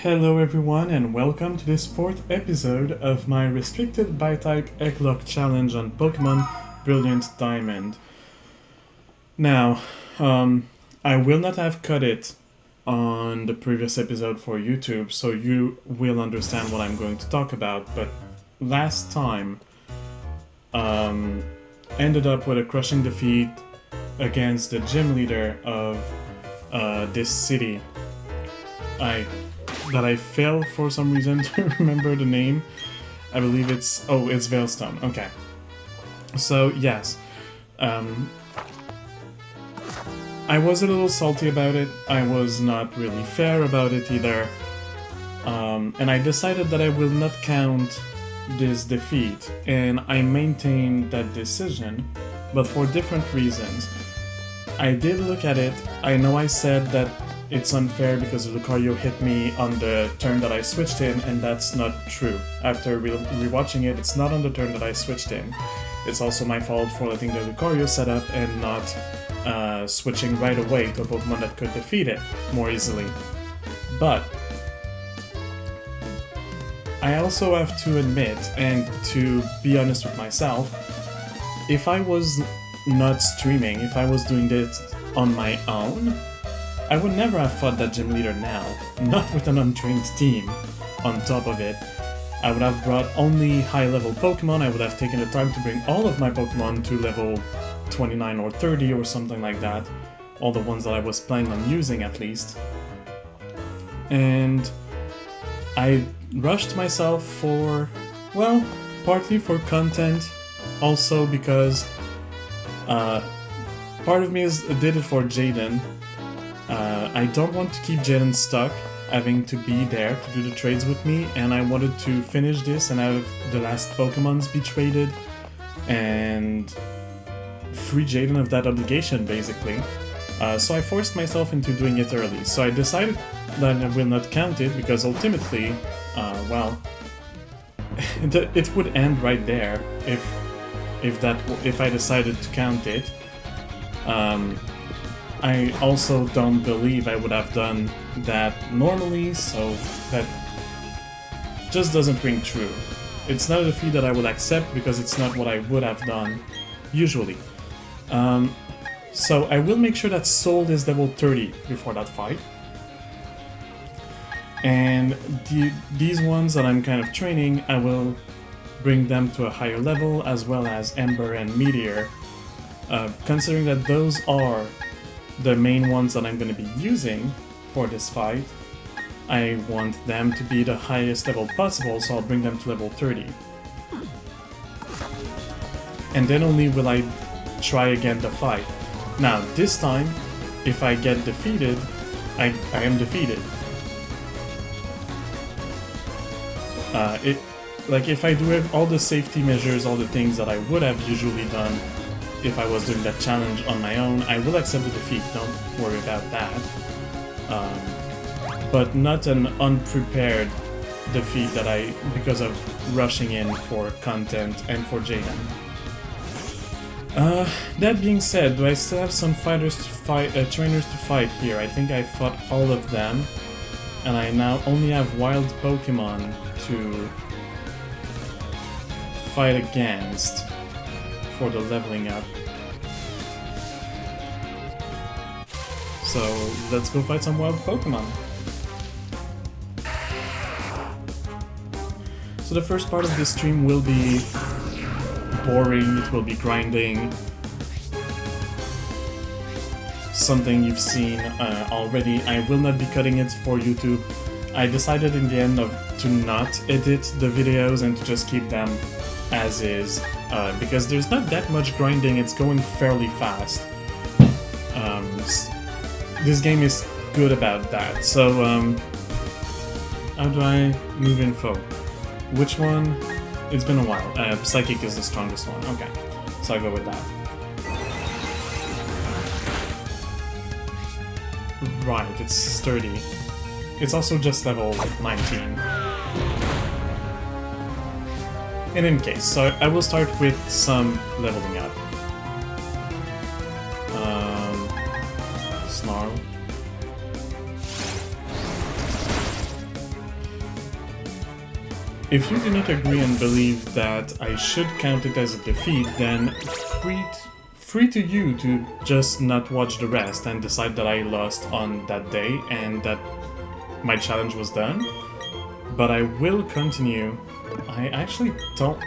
Hello everyone and welcome to this fourth episode of my restricted Bitype Egglocke challenge on Pokemon Brilliant Diamond. Now, I will not have cut it on the previous episode for YouTube, so you will understand what I'm going to talk about, but last time ended up with a crushing defeat against the gym leader of this city. I failed for some reason to remember the name. I believe it's Veilstone. Okay. So yes, I was a little salty about it. I was not really fair about it either. And I decided that I will not count this defeat, and I maintained that decision, but for different reasons. I did look at it. I know I said that it's unfair because Lucario hit me on the turn that I switched in, and that's not true. After rewatching it, it's not on the turn that I switched in. It's also my fault for letting the Lucario set up and not switching right away to a Pokemon that could defeat it more easily. But I also have to admit, and to be honest with myself, if I was not streaming, if I was doing this on my own, I would never have fought that gym leader now, not with an untrained team on top of it. I would have brought only high-level Pokemon. I would have taken the time to bring all of my Pokemon to level 29 or 30 or something like that. All the ones that I was planning on using at least. And I rushed myself for, well, partly for content, also because part of me did it for Jaden. I don't want to keep Jaden stuck, having to be there to do the trades with me, and I wanted to finish this and have the last Pokemons be traded, and free Jaden of that obligation, basically. So I forced myself into doing it early. So I decided that I will not count it, because ultimately, well, it would end right there if I decided to count it. I also don't believe I would have done that normally, so that just doesn't ring true. It's not a defeat that I would accept because it's not what I would have done usually. So I will make sure that Soul is level 30 before that fight. And these ones that I'm kind of training, I will bring them to a higher level, as well as Ember and Meteor. Considering that those are the main ones that I'm going to be using for this fight, I want them to be the highest level possible, so I'll bring them to level 30. And then only will I try again the fight. Now, this time, if I get defeated, I am defeated. If I do have all the safety measures, all the things that I would have usually done if I was doing that challenge on my own, I will accept the defeat, don't worry about that. But not an unprepared defeat because of rushing in for content and for Jaden. That being said, do I still have some trainers to fight here? I think I fought all of them, and I now only have wild Pokemon to fight against for the leveling up. So let's go fight some wild Pokemon. So the first part of this stream will be boring, it will be grinding. Something you've seen already. I will not be cutting it for YouTube. I decided in the end to not edit the videos and to just keep them as is, because there's not that much grinding, it's going fairly fast. This game is good about that. So, how do I move info? Which one? It's been a while. Psychic is the strongest one. Okay, so I'll go with that. Right, it's sturdy. It's also just level 19. In any case, so I will start with some leveling up. Snarl. If you do not agree and believe that I should count it as a defeat, then free to you to just not watch the rest and decide that I lost on that day and that my challenge was done. But I will continue. I actually don't...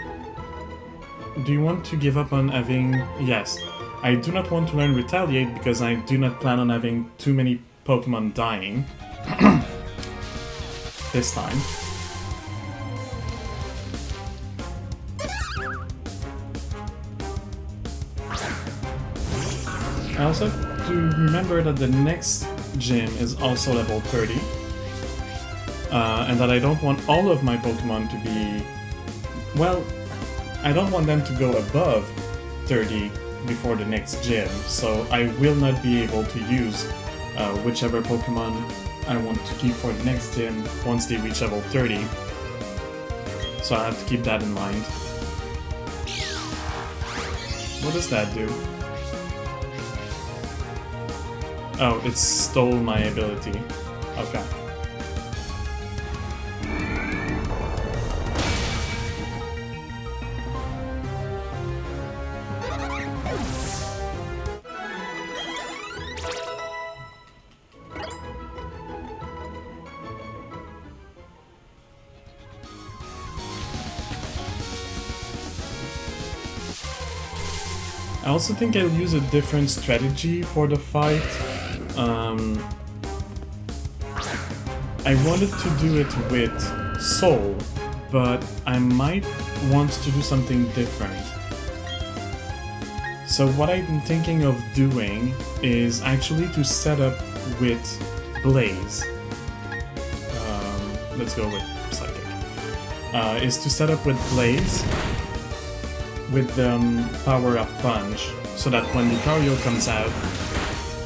Do you want to give up on having... Yes. I do not want to learn Retaliate because I do not plan on having too many Pokemon dying. This time. I also have to remember that the next gym is also level 30. And that I don't want all of my Pokemon to be... Well, I don't want them to go above 30 before the next gym, so I will not be able to use whichever Pokemon I want to keep for the next gym once they reach level 30. So I have to keep that in mind. What does that do? Oh, it stole my ability. Okay. I also think I'll use a different strategy for the fight. I wanted to do it with Soul, but I might want to do something different. So what I'm thinking of doing is actually to set up with Blaze. Let's go with Psychic. Is to set up with Blaze with the power-up punch, so that when Lucario comes out,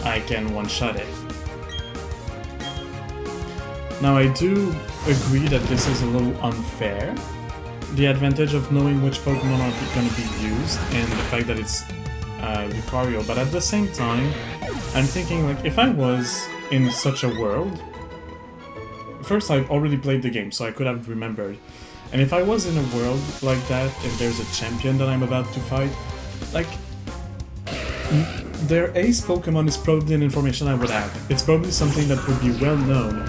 I can one-shot it. Now I do agree that this is a little unfair, the advantage of knowing which Pokemon are going to be used, and the fact that it's Lucario, but at the same time, I'm thinking, like, if I was in such a world... First, I've already played the game, so I could have remembered. And if I was in a world like that, and there's a champion that I'm about to fight, like, their ace Pokemon is probably an information I would have. It's probably something that would be well known,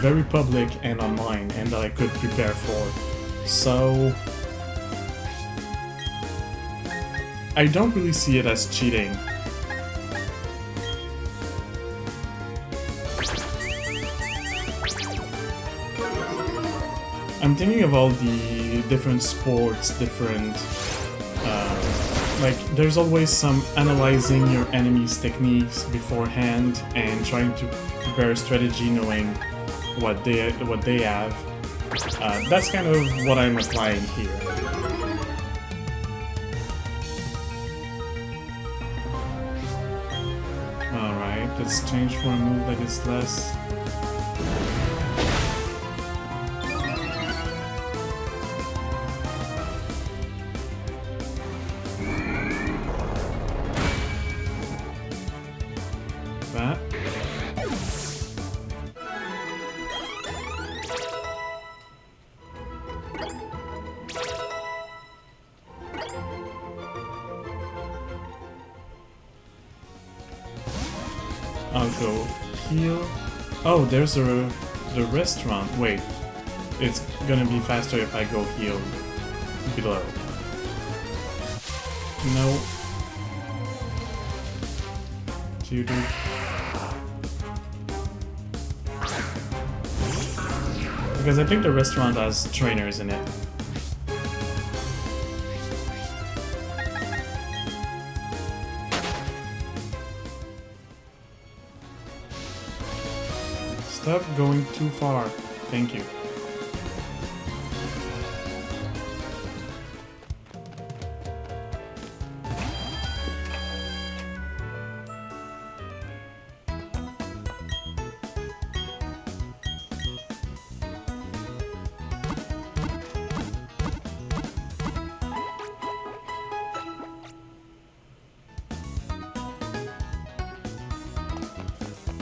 very public and online, and that I could prepare for. So... I don't really see it as cheating. I'm thinking of all the different sports, different... like, there's always some analyzing your enemy's techniques beforehand and trying to prepare a strategy knowing what they have. That's kind of what I'm applying here. Alright, let's change for a move that is less... that. I'll go heal. Oh, there's the restaurant. Wait, it's gonna be faster if I go heal below. No. Dude. Because I think the restaurant has trainers in it. Stop going too far. Thank you.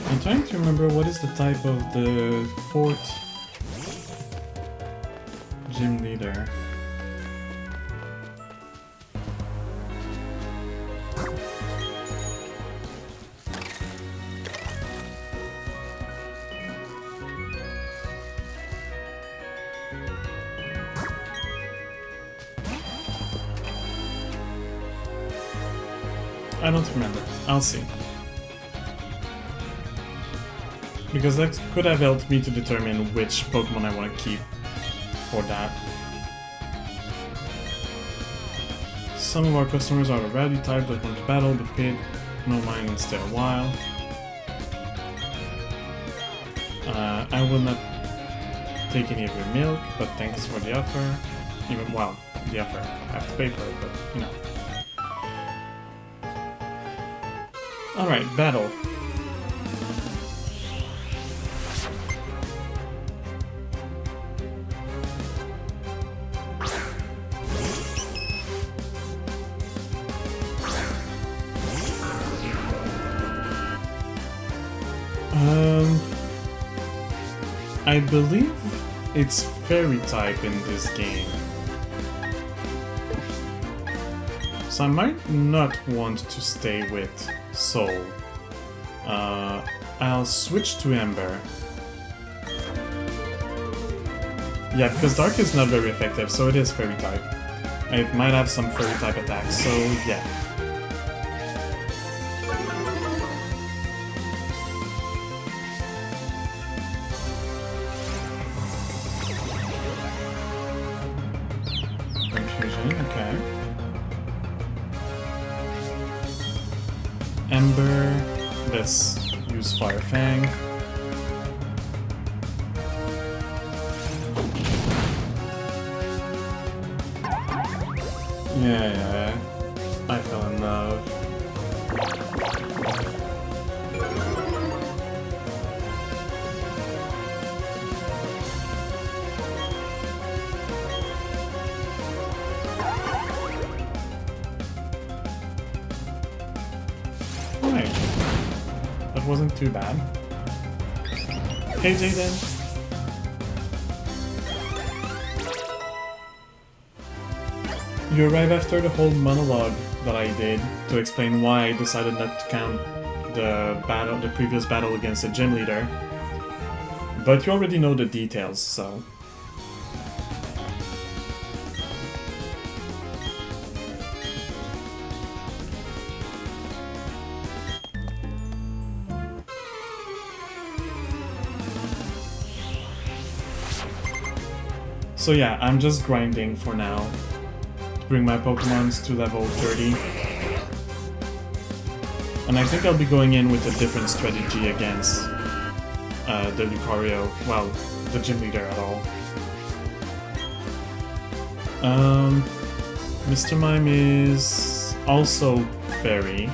I'm trying to remember what is the type of the fourth Gym leader. I don't remember. I'll see. Because that could have helped me to determine which Pokemon I want to keep for that. Some of our customers are a rowdy type that want to battle, but pay no mind and stay a while. I will not take any of your milk, but thanks for the offer. Even, well, the offer. I have to pay for it, but, you know. Alright, battle. I believe it's fairy type in this game. So I might not want to stay with Soul. I'll switch to Ember. Yeah, because Dark is not very effective, so it is fairy type. It might have some fairy type attacks, so yeah. Ember, let's use Fire Fang. Yeah, I fell in love. Wasn't too bad. Hey Jaden! You arrive after the whole monologue that I did to explain why I decided not to count the previous battle against the gym leader. But you already know the details, so... So yeah, I'm just grinding for now to bring my Pokemons to level 30. And I think I'll be going in with a different strategy against the Lucario, well, the gym leader at all. Mr. Mime is also Fairy.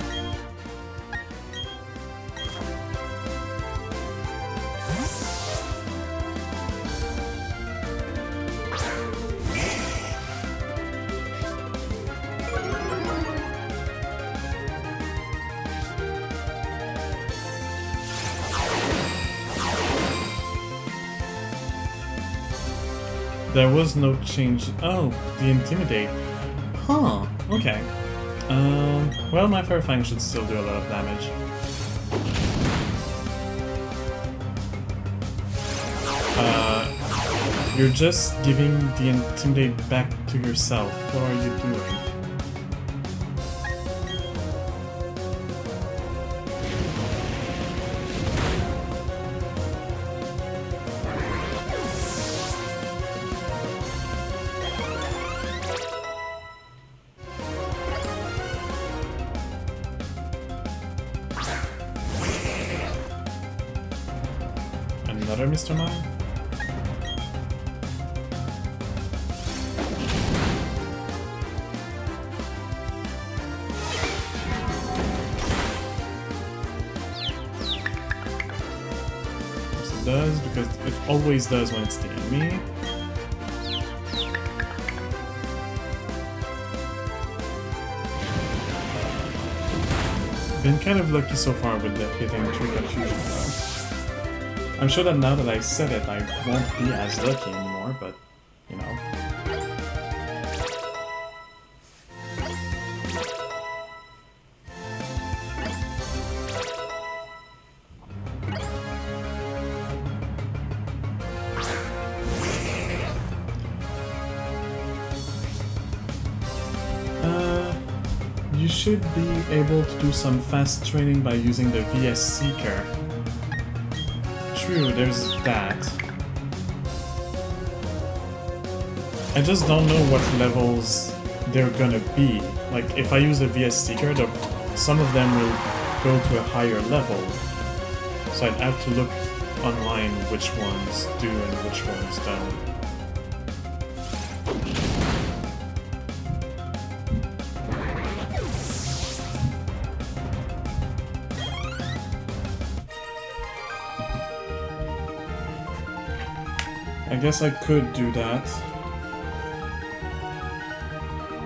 There was no change. Oh, the Intimidate. Huh, okay. Well, my Fire Fang should still do a lot of damage. You're just giving the Intimidate back to yourself. What are you doing? Another Mr. Mime? Yes, it does, because it always does when it's the enemy. Been kind of lucky so far with the hitting Trick or Fusion though. I'm sure that now that I said it, I won't be as lucky anymore, but, you know. should be able to do some fast training by using the VS Seeker. True, there's that. I just don't know what levels they're gonna be. Like, if I use the VS Seeker, some of them will go to a higher level. So I'd have to look online which ones do and which ones don't. I guess I could do that.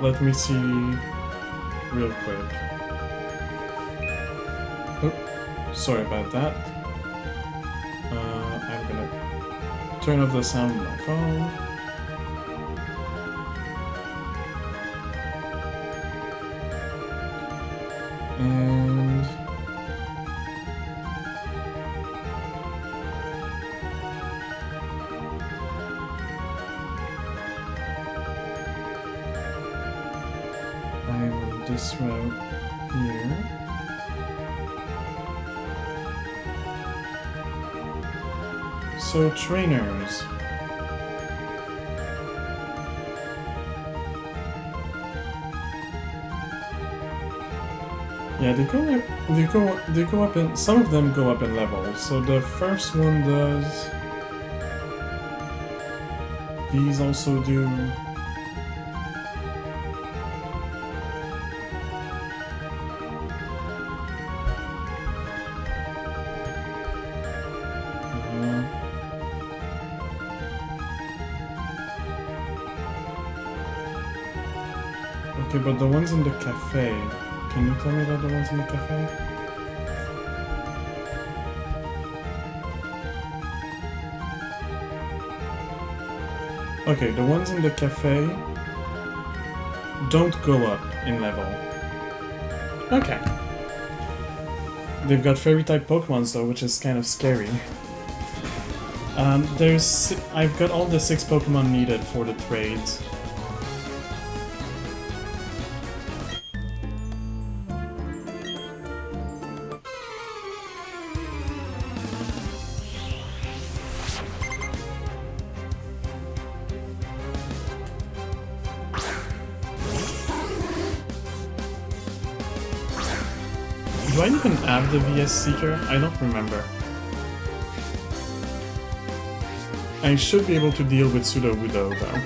Let me see real quick. Oh, sorry about that. I'm gonna turn off the sound on my phone. And I'm on this route here. So trainers. Yeah, they go up in, some of them go up in levels. So the first one does. These also do. Okay, but the ones in the cafe. Can you tell me about the ones in the cafe? Okay, the ones in the cafe don't go up in level. Okay. They've got fairy type Pokemons though, which is kind of scary. I've got all the 6 Pokemon needed for the trades. Do I even have the VS Seeker? I don't remember. I should be able to deal with Sudowoodo though.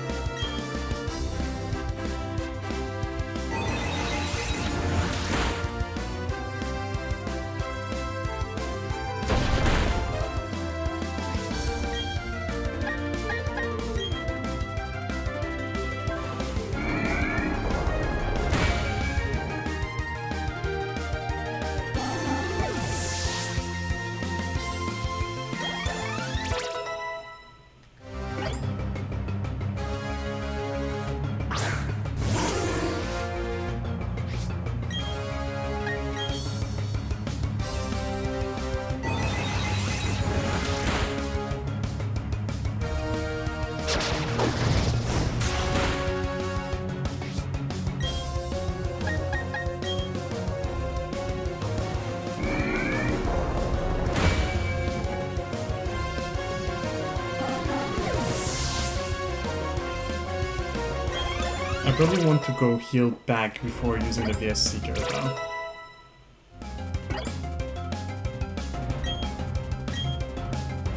I probably want to go heal back before using the VS Seeker though.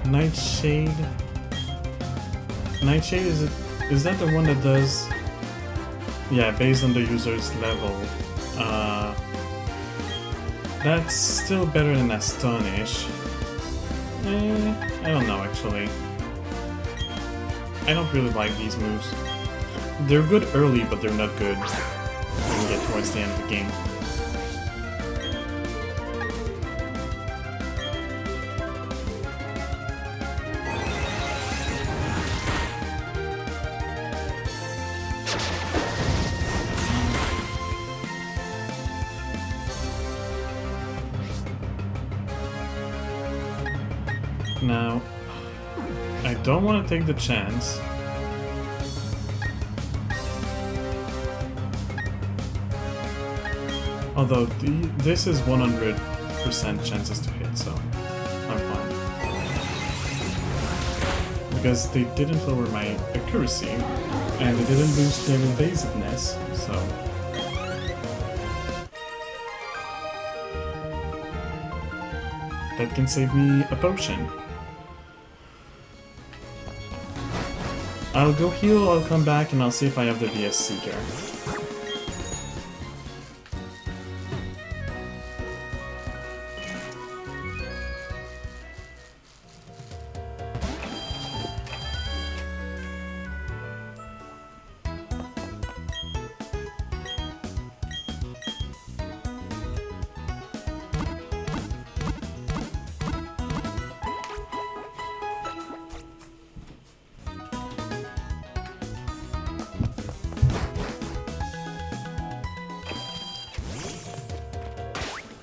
Nightshade. Nightshade, is that the one that does? Yeah, based on the user's level. That's still better than Astonish. I don't know actually. I don't really like these moves. They're good early, but they're not good when you get towards the end of the game. Now, I don't want to take the chance. Although this is 100% chances to hit, so I'm fine. Because they didn't lower my accuracy, and they didn't boost their evasiveness, so... that can save me a potion. I'll go heal, I'll come back, and I'll see if I have the VS Seeker.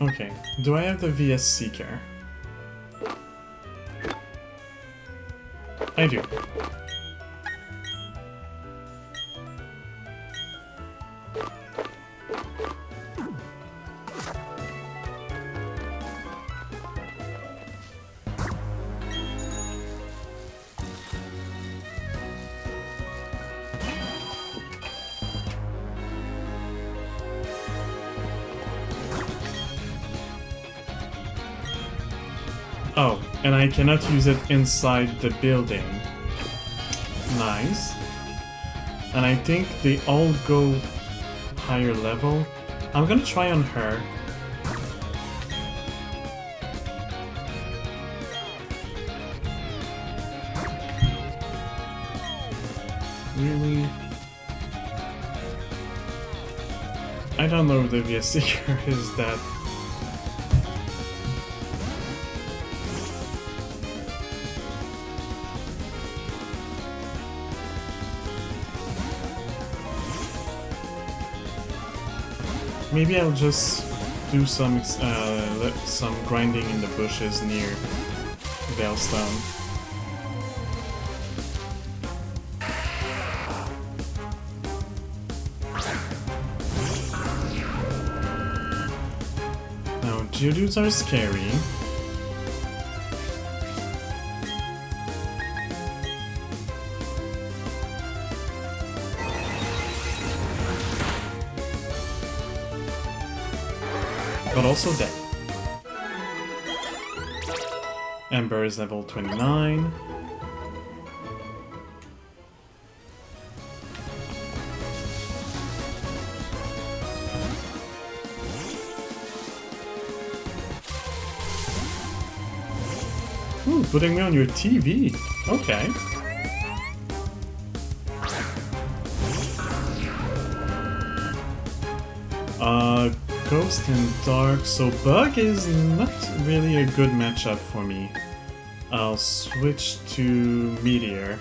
Okay, do I have the VS Seeker? I do. Oh, and I cannot use it inside the building. Nice. And I think they all go higher level. I'm gonna try on her. Really? I don't know if the VS Seeker is that... Maybe I'll just do some grinding in the bushes near Veilstone. Now, Geodudes are scary. But also dead. Ember is level 29. Ooh, putting me on your TV. Okay. Ghost and Dark, so Bug is not really a good matchup for me. I'll switch to Meteor.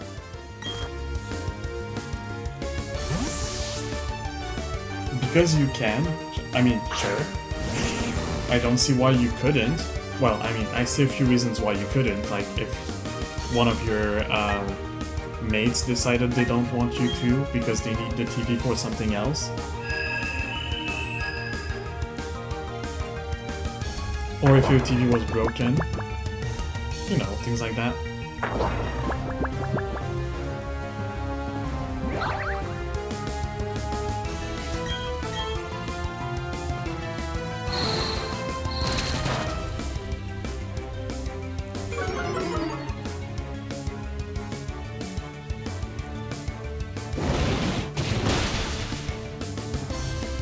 Because you can. I mean, sure. I don't see why you couldn't. Well, I mean, I see a few reasons why you couldn't. Like, if one of your mates decided they don't want you to because they need the TV for something else. Or if your TV was broken. You know, things like that.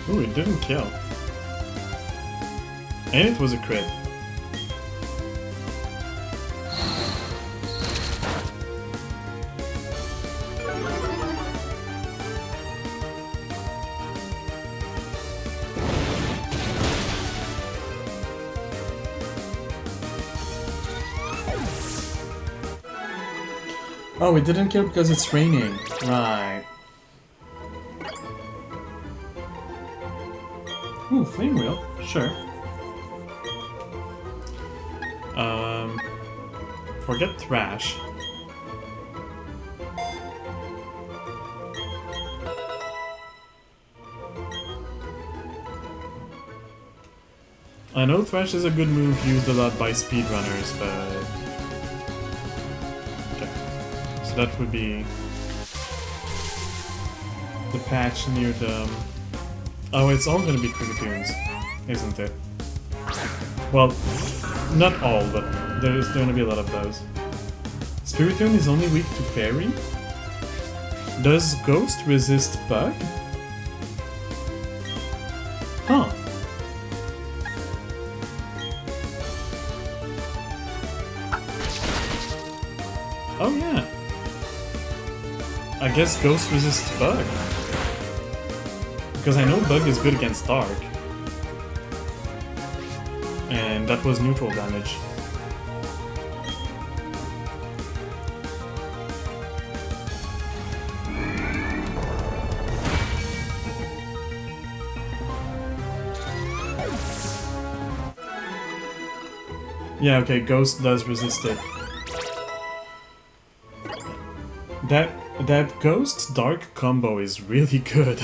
Ooh, it didn't kill. And it was a crit. Oh, it didn't kill because it's raining. Right. Ooh, Flame Wheel. Sure. Forget Thrash. I know Thrash is a good move used a lot by speedrunners, but... Okay. So that would be... the patch near the... Oh, it's all gonna be Cricketoons, isn't it? Well, not all, but there's gonna be a lot of those. Spiritomb is only weak to Fairy? Does Ghost resist Bug? Huh. Oh yeah. I guess Ghost resists Bug. Because I know Bug is good against Dark. And that was neutral damage. Yeah, okay, Ghost does resist it. That Ghost Dark combo is really good.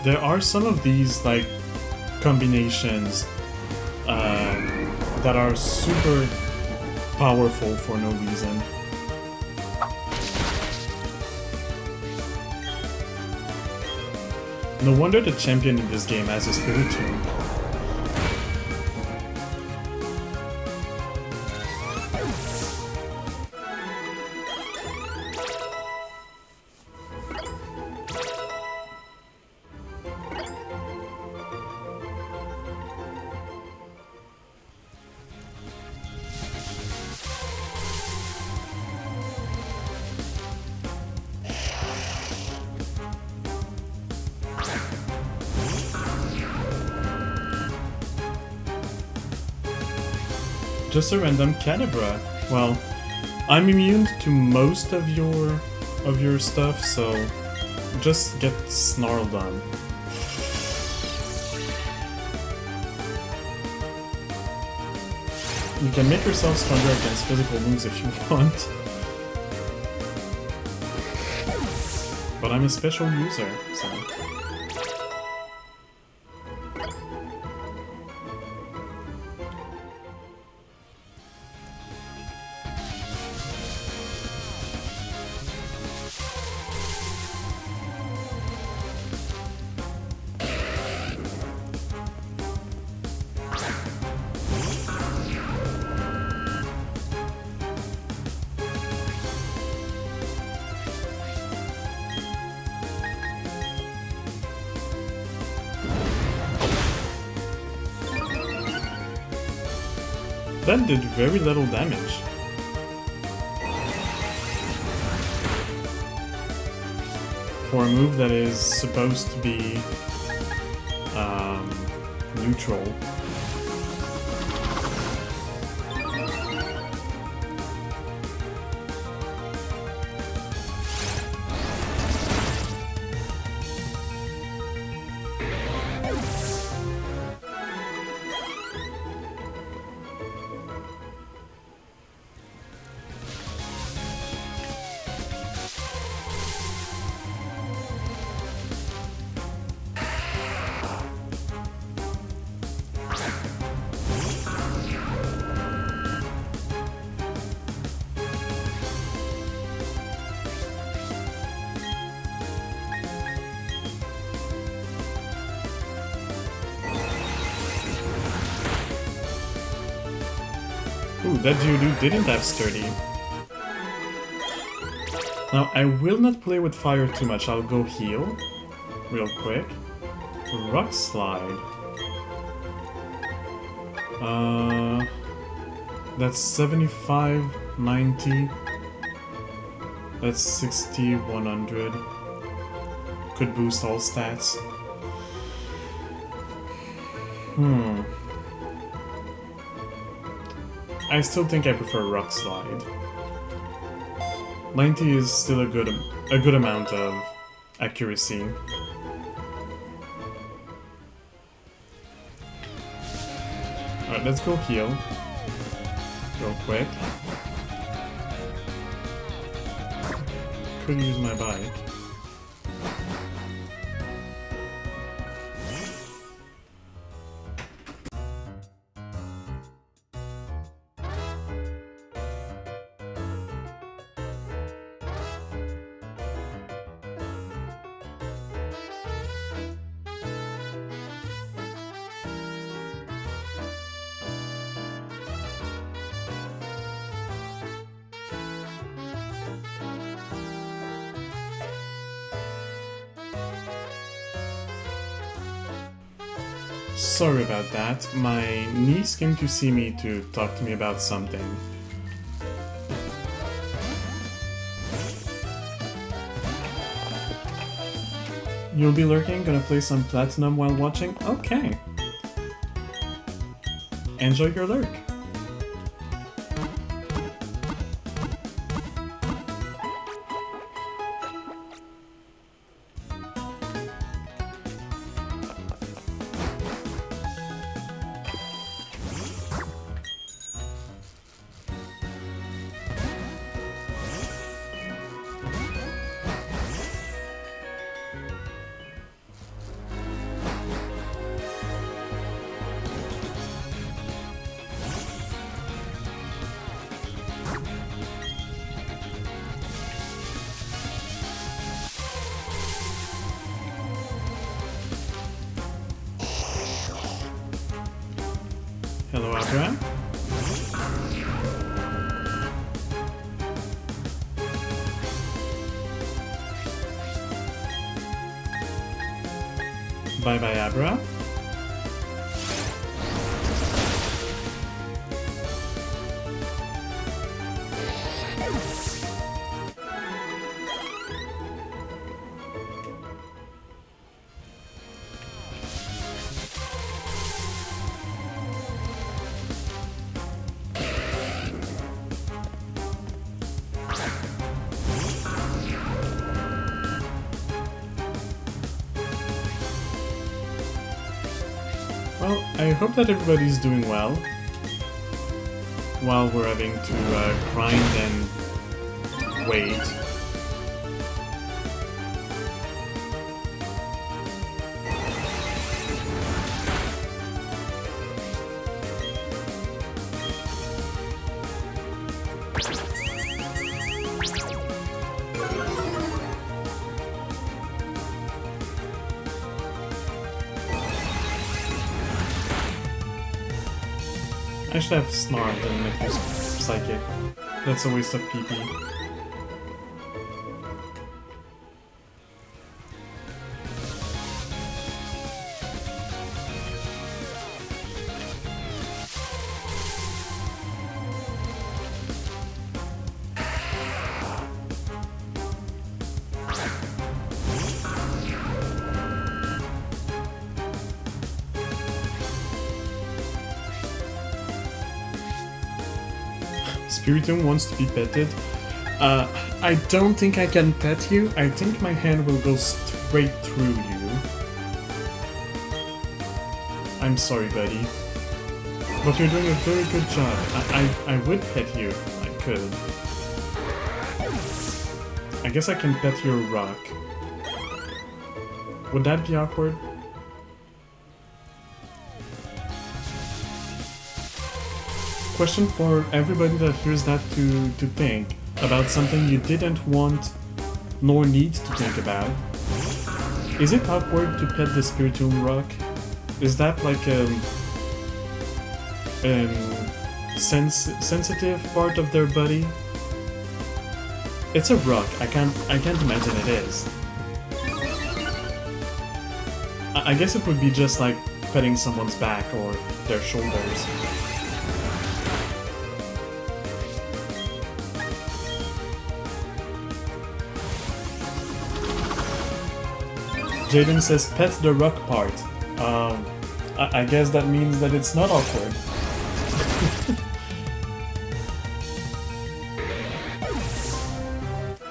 There are some of these, like, combinations that are super powerful for no reason. No wonder the champion in this game has a Spiritomb. Just a random Cadabra. Well, I'm immune to most of your stuff, so just get snarled on. You can make yourself stronger against physical moves if you want. But I'm a special user, so... That did very little damage. For a move that is supposed to be neutral. Ooh, that Geodude didn't have Sturdy. Now, I will not play with fire too much. I'll go heal real quick. Rock Slide. That's 75, 90. That's 60, 100. Could boost all stats. I still think I prefer Rock Slide. 90 is still a good amount of accuracy. Alright, let's go heal. Real quick. Could use my bike. Sorry about that. My niece came to see me to talk to me about something. You'll be lurking? Gonna play some Platinum while watching? Okay. Enjoy your lurk. Hello, Abra. Bye-bye, Abra. Well, I hope that everybody's doing well while we're having to grind and wait. I should have snarled and make this psychic. That's a waste of PP. Spiritomb wants to be petted. I don't think I can pet you. I think my hand will go straight through you. I'm sorry, buddy. But you're doing a very good job. I would pet you if I could. I guess I can pet your rock. Would that be awkward? Question for everybody that hears that to think about something you didn't want nor need to think about. Is it awkward to pet the Spiritomb rock? Is that like a sensitive part of their body? It's a rock. I can't imagine it is. I guess it would be just like petting someone's back or their shoulders. Jaden says pet the rock part. I guess that means that it's not awkward.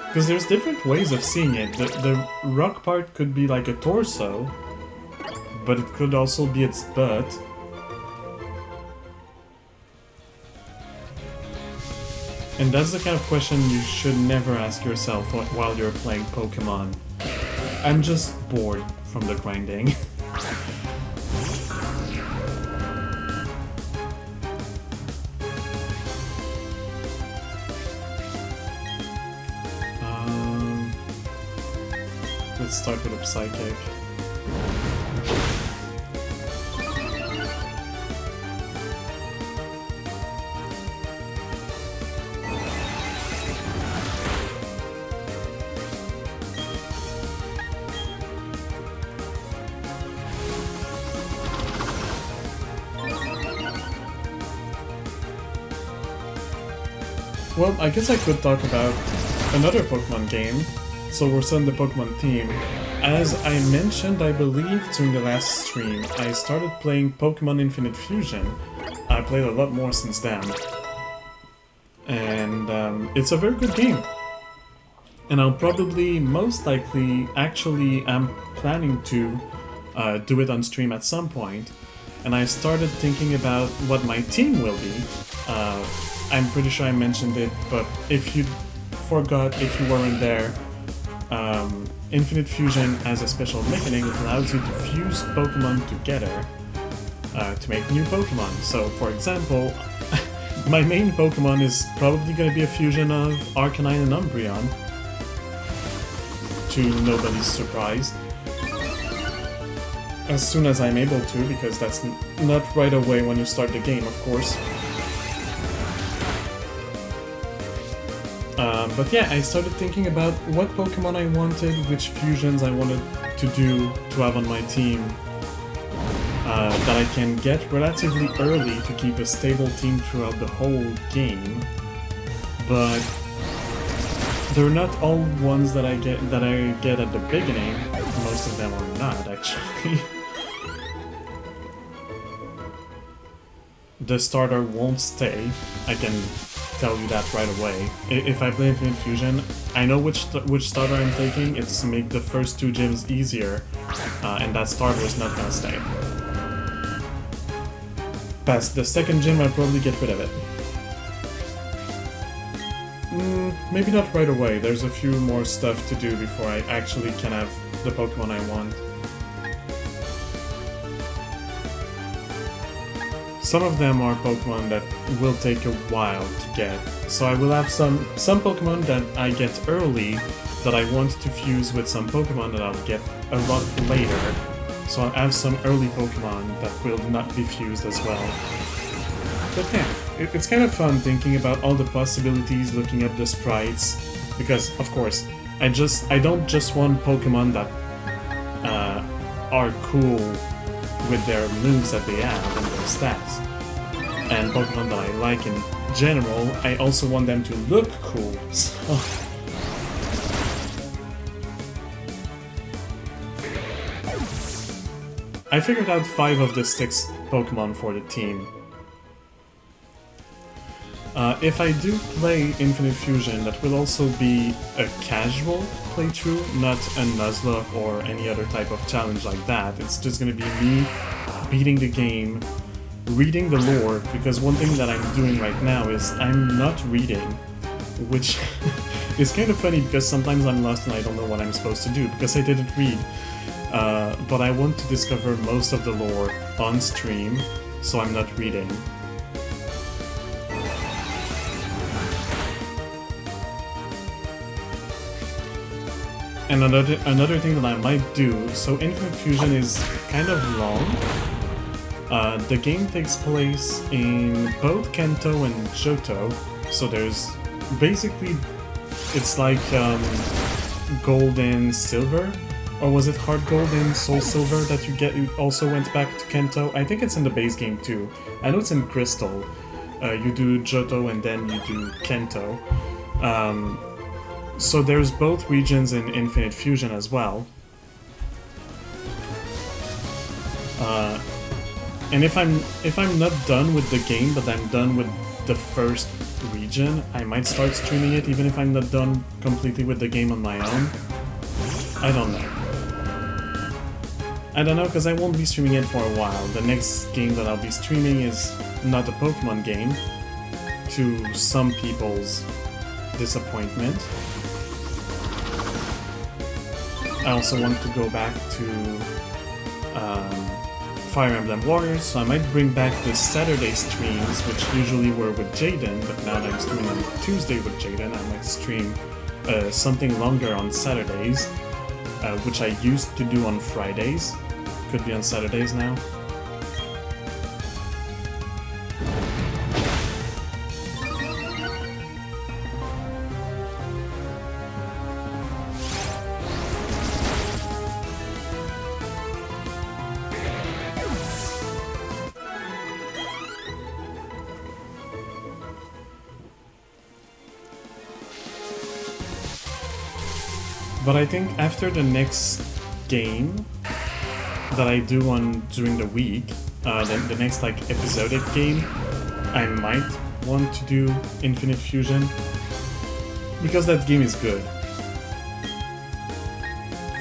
Because there's different ways of seeing it. The rock part could be like a torso, but it could also be its butt. And that's the kind of question you should never ask yourself while you're playing Pokemon. I'm just bored from the grinding. Let's start with a Psychic. Well, I guess I could talk about another Pokemon game. So we're still in the Pokemon theme. As I mentioned, I believe, during the last stream, I started playing Pokemon Infinite Fusion. I played a lot more since then. And it's a very good game. And I'll probably, most likely, actually am planning to do it on stream at some point. And I started thinking about what my team will be. I'm pretty sure I mentioned it, but if you forgot, if you weren't there, Infinite Fusion has a special mechanic that allows you to fuse Pokemon together to make new Pokemon. So, for example, my main Pokemon is probably going to be a fusion of Arcanine and Umbreon, to nobody's surprise. As soon as I'm able to, because that's not right away when you start the game, of course. But yeah, I started thinking about what Pokemon I wanted, which fusions I wanted to do to have on my team that I can get relatively early to keep a stable team throughout the whole game. But they're not all ones that I get at the beginning. Most of them are not, actually. The starter won't stay. I can tell you that right away. If I play Infinite Fusion, I know which starter I'm taking. It's to make the first two gyms easier, and that starter is not gonna stay. Past the second gym, I'll probably get rid of it. Maybe not right away. There's a few more stuff to do before I actually can have the Pokemon I want. Some of them are Pokemon that will take a while to get. So I will have some Pokemon that I get early that I want to fuse with some Pokemon that I'll get a lot later. So I'll have some early Pokemon that will not be fused as well. But yeah, it's kind of fun thinking about all the possibilities, looking at the sprites, because of course, I don't just want Pokemon that are cool with their moves that they have and their stats. And Pokemon that I like in general, I also want them to look cool, so... I figured out 5 of the 6 Pokemon for the team. If I do play Infinite Fusion, that will also be a casual playthrough, not a Nuzlocke or any other type of challenge like that. It's just gonna be me beating the game, reading the lore, because one thing that I'm doing right now is I'm not reading, which is kind of funny because sometimes I'm lost and I don't know what I'm supposed to do because I didn't read. But I want to discover most of the lore on stream, so I'm not reading. And another thing that I might do, so Infinite Fusion is kind of long. The game takes place in both Kanto and Johto, so there's basically, it's like gold and silver, or was it hard gold and soul silver that you also went back to Kanto? I think it's in the base game too. I know it's in Crystal. You do Johto and then you do Kanto. So there's both regions in Infinite Fusion as well. And if I'm not done with the game, but I'm done with the first region, I might start streaming it even if I'm not done completely with the game on my own. I don't know. I don't know, because I won't be streaming it for a while. The next game that I'll be streaming is not a Pokemon game. to some people's disappointment. I also want to go back to Fire Emblem Warriors, so I might bring back the Saturday streams, which usually were with Jaden, but now that I'm streaming on Tuesday with Jaden, I might stream something longer on Saturdays, which I used to do on Fridays. Could be on Saturdays now. But I think after the next game that I do during the week, the next like episodic game, I might want to do Infinite Fusion because that game is good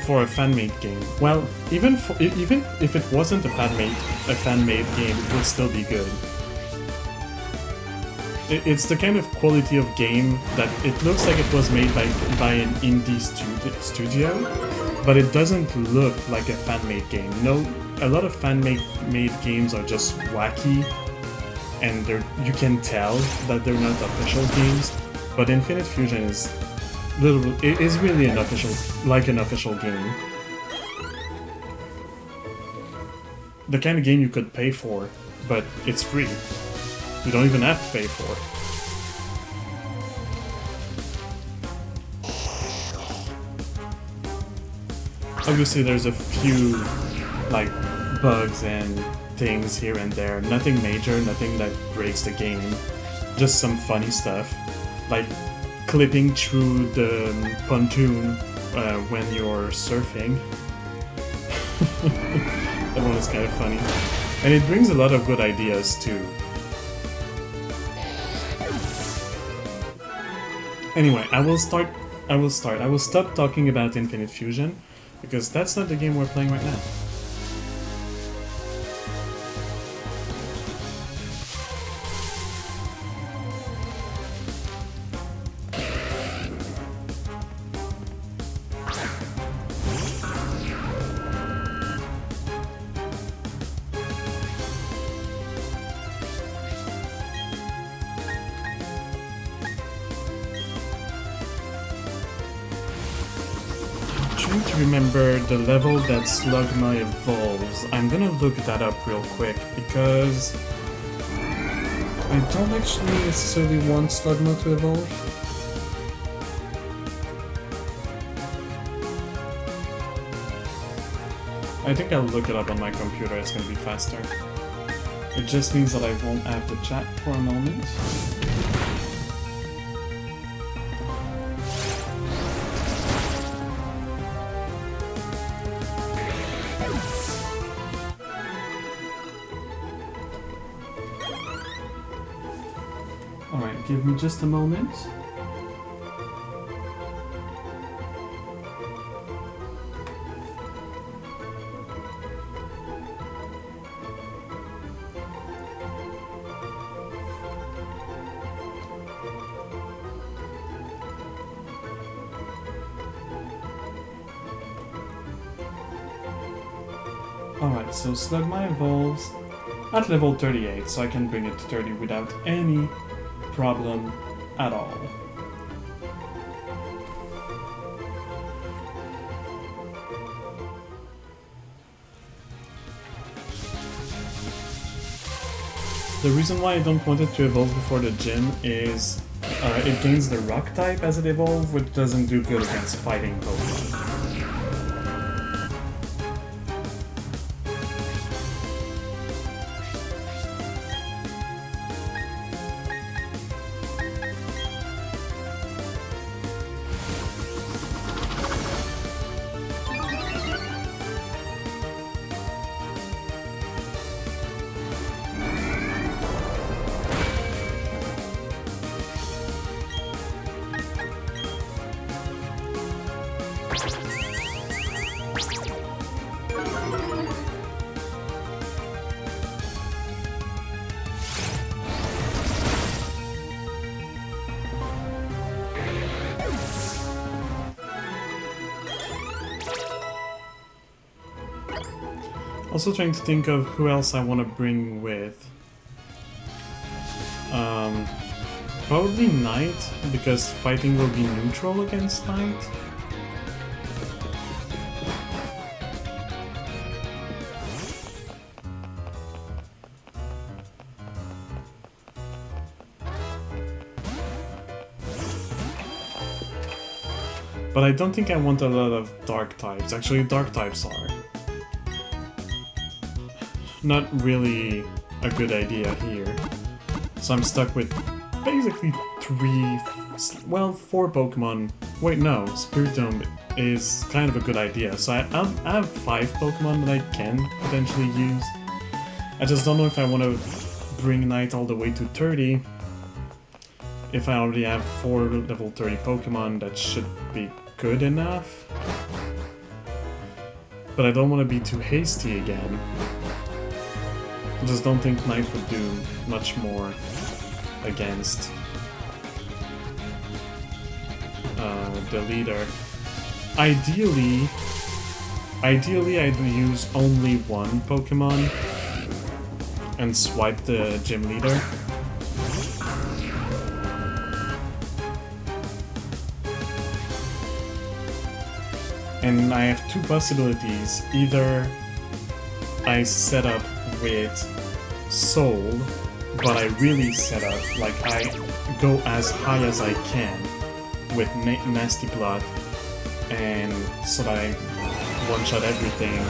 for a fan-made game. Well, even if it wasn't a fan-made game, it would still be good. It's the kind of quality of game that it looks like it was made by an indie studio, but it doesn't look like a fan-made game. You know, a lot of fan-made games are just wacky, and you can tell that they're not official games. But Infinite Fusion is really an official game. The kind of game you could pay for, but it's free. You don't even have to pay for it. Obviously there's a few like bugs and things here and there. Nothing major, nothing that breaks the game. Just some funny stuff. Like clipping through the pontoon when you're surfing. That one is kind of funny. And it brings a lot of good ideas too. Anyway, I will stop talking about Infinite Fusion, because that's not the game we're playing right now. Remember the level that Slugma evolves. I'm gonna look that up real quick because I don't actually necessarily want Slugma to evolve. I think I'll look it up on my computer, it's gonna be faster. It just means that I won't have to chat for a moment. Give me just a moment. Alright, so Slugma evolves at level 38, so I can bring it to 30 without any problem at all. The reason why I don't want it to evolve before the gym is it gains the rock type as it evolves, which doesn't do good against fighting Pokemon. Also trying to think of who else I want to bring with. Probably Knight, because fighting will be neutral against Knight. But I don't think I want a lot of dark types. Actually, dark types are not really a good idea here. So I'm stuck with basically 4 Pokemon. Wait, no, Spiritomb is kind of a good idea. So I have 5 Pokemon that I can potentially use. I just don't know if I want to bring Knight all the way to 30. If I already have 4 level 30 Pokemon, that should be good enough. But I don't want to be too hasty again. I just don't think Knight would do much more against the leader. Ideally I'd use only one Pokemon and swipe the gym leader. And I have 2 possibilities. Either I set up with Soul, but I really set up, like I go as high as I can with Nasty Plot, and so that I one-shot everything.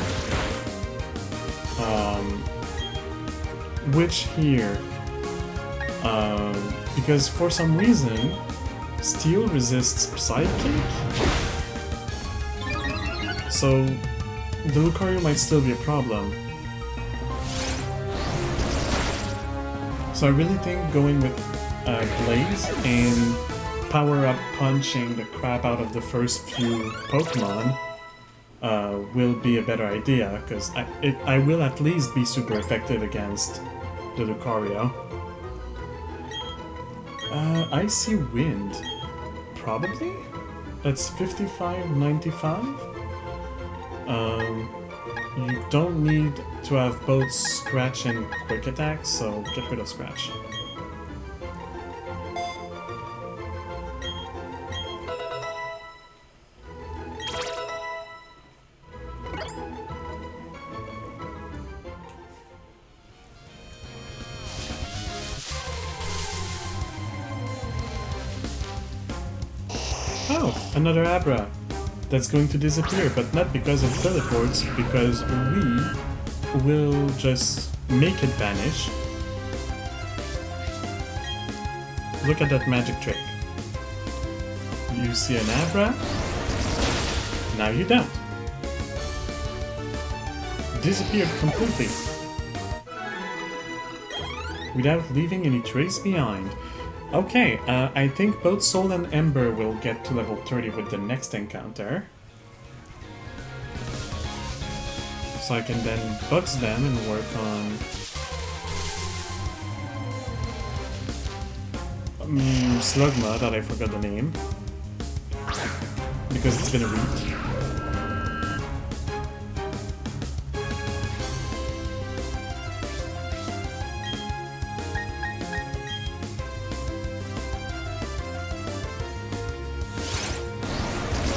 Which here, because for some reason, Steel resists Psychic, so the Lucario might still be a problem. So I really think going with Blaze and power-up punching the crap out of the first few Pokemon will be a better idea, because I will at least be super effective against the Lucario. Icy Wind, probably? That's 55, 95? You don't need to have both Scratch and Quick Attack, so get rid of Scratch. Oh, another Abra. That's going to disappear, but not because of teleports, because we will just make it vanish. Look at that magic trick. You see an Abra? Now you don't. Disappeared completely. Without leaving any trace behind. Okay, I think both Soul and Ember will get to level 30 with the next encounter. So I can then box them and work on Slugma, that I forgot the name, because it's been a week.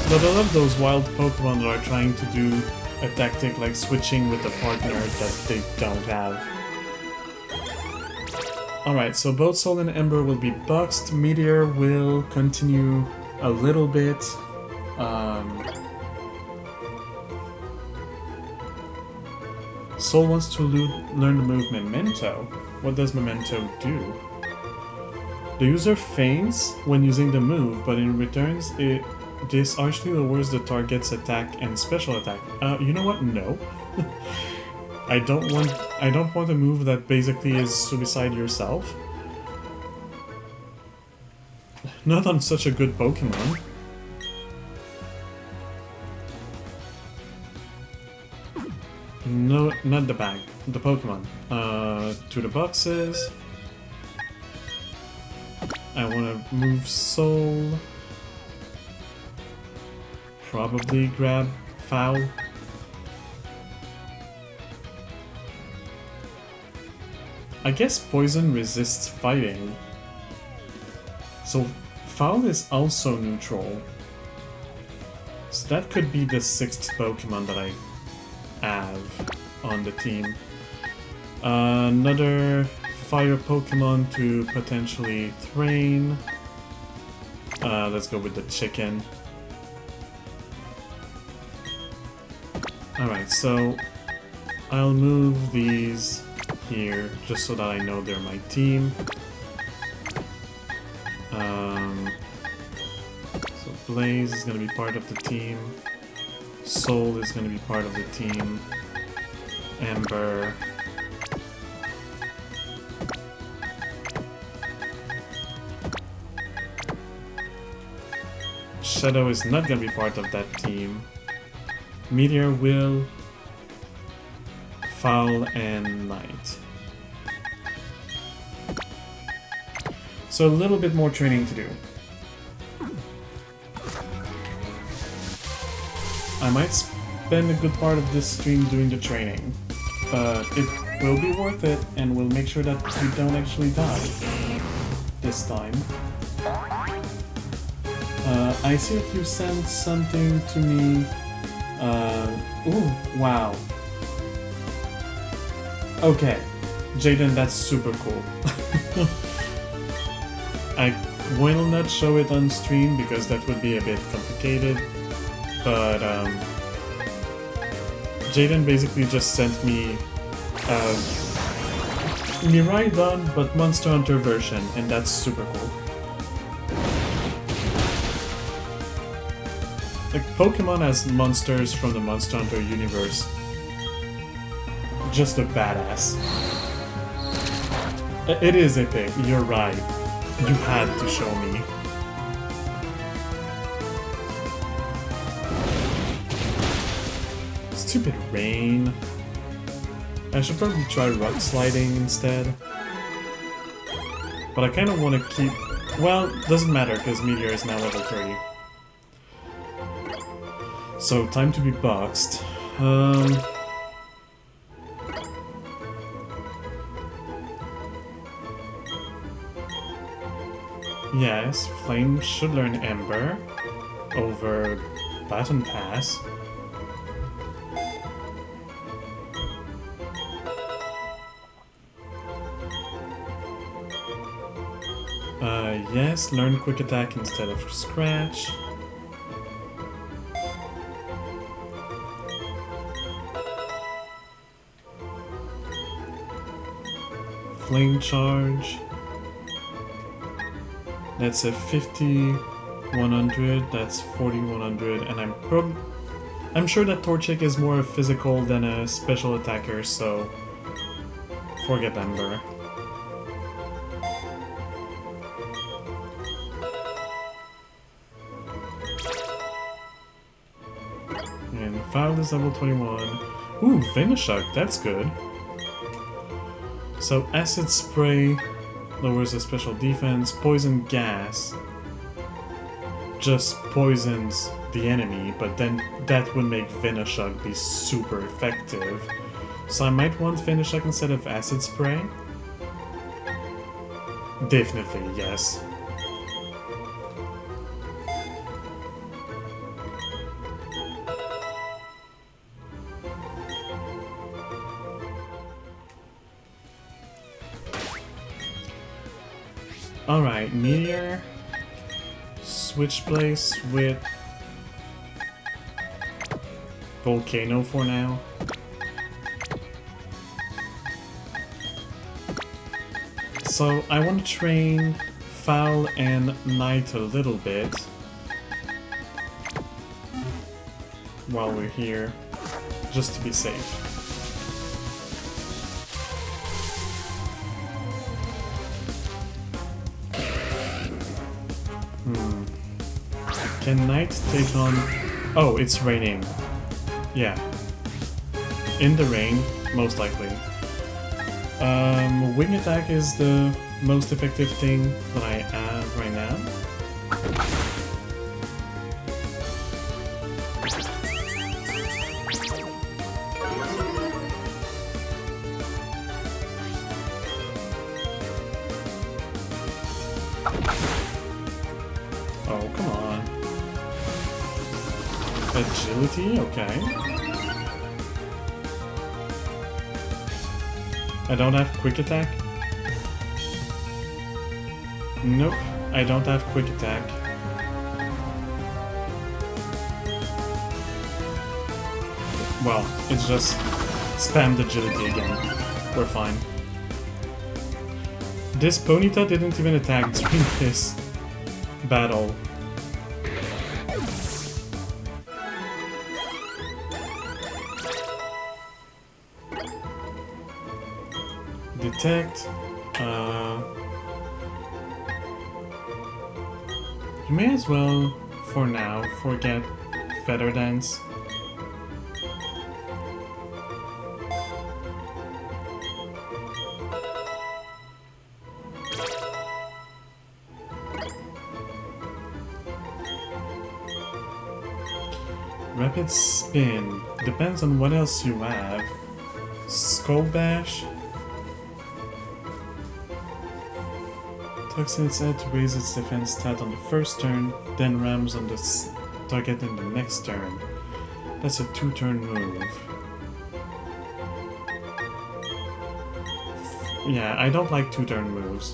But I love those wild Pokemon that are trying to do a tactic like switching with a partner that they don't have. Alright, so both Soul and Ember will be boxed. Meteor will continue a little bit. Soul wants to learn the move Memento. What does Memento do? The user faints when using the move, but in returns this harshly lowers the target's attack and special attack. You know what? No. I don't want a move that basically is suicide yourself. Not on such a good Pokemon. No, not the bag. The Pokemon. To the boxes. I want to move Soul. Probably grab Foul. I guess poison resists fighting. So Foul is also neutral. So that could be the 6th Pokemon that I have on the team. Another fire Pokemon to potentially train. Let's go with the chicken. Alright, so I'll move these here just so that I know they're my team. So Blaze is going to be part of the team. Soul is going to be part of the team. Ember. Shadow is not going to be part of that team. Meteor will. Foul and Night. So a little bit more training to do. I might spend a good part of this stream doing the training, but it will be worth it, and we'll make sure that we don't actually die this time. I see that you sent something to me. Ooh, wow. Okay, Jaden, that's super cool. I will not show it on stream because that would be a bit complicated, but Jaden basically just sent me Miraidon but Monster Hunter version, and that's super cool. Like, Pokemon as monsters from the Monster Hunter universe. Just a badass. It is epic, you're right. You had to show me. Stupid rain. I should probably try rock sliding instead. But I kind of want to keep... Well, doesn't matter because Meteor is now level 30. So, time to be boxed. Yes, Flame should learn Ember over Baton Pass. Yes, learn Quick Attack instead of Scratch. Flame Charge. That's a 50-100, that's 40-100, and I'm sure that Torchic is more physical than a special attacker, so forget Ember. And Foul is level 21. Ooh, Venoshock, that's good. So Acid Spray lowers the special defense. Poison Gas just poisons the enemy, but then that would make Venoshock be super effective. So I might want Venoshock instead of Acid Spray. Definitely, yes. Alright, Meteor. Switch place with Volcano for now. So I want to train Foul and Night a little bit while we're here, just to be safe. Can Night take on... Oh, it's raining. Yeah. In the rain, most likely. Wing Attack is the most effective thing that I have right now. Agility, okay. I don't have quick attack. Nope, I don't have quick attack. Well, it's just spammed agility again. We're fine. This Ponyta didn't even attack during this battle. Detect. You may as well, for now, forget Feather Dance. Rapid Spin. Depends on what else you have. Skull Bash. Tucks in its head to raise its defense stat on the first turn, then rams on the target in the next turn. That's a 2-turn move. Yeah, I don't like 2-turn moves.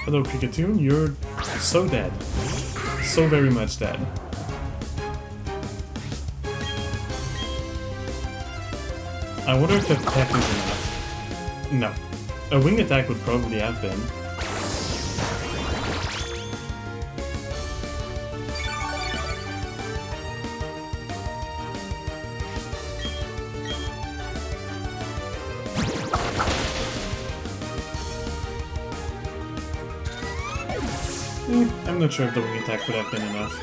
Hello, Kricketune, you're so dead. So very much dead. I wonder if a peck is enough. No. A wing attack would probably have been. I'm not sure if the wing attack would have been enough.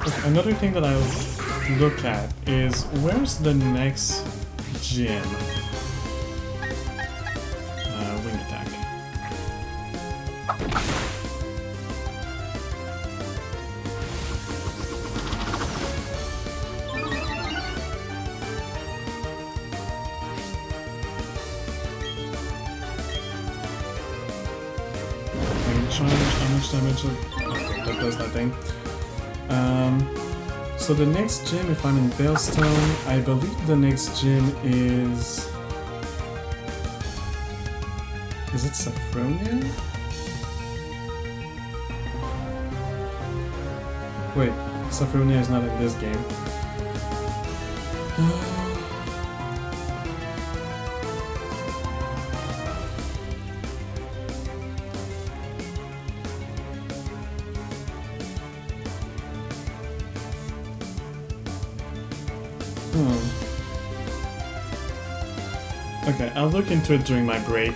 Okay, another thing that I'll look at is where's the next gym? Wing attack. Charge, how much damage? Okay, that does that thing. So the next gym, if I'm in Veilstone, I believe the next gym is... Is it Saffronia? Wait, Saffronia is not in this game. Okay, I'll look into it during my break.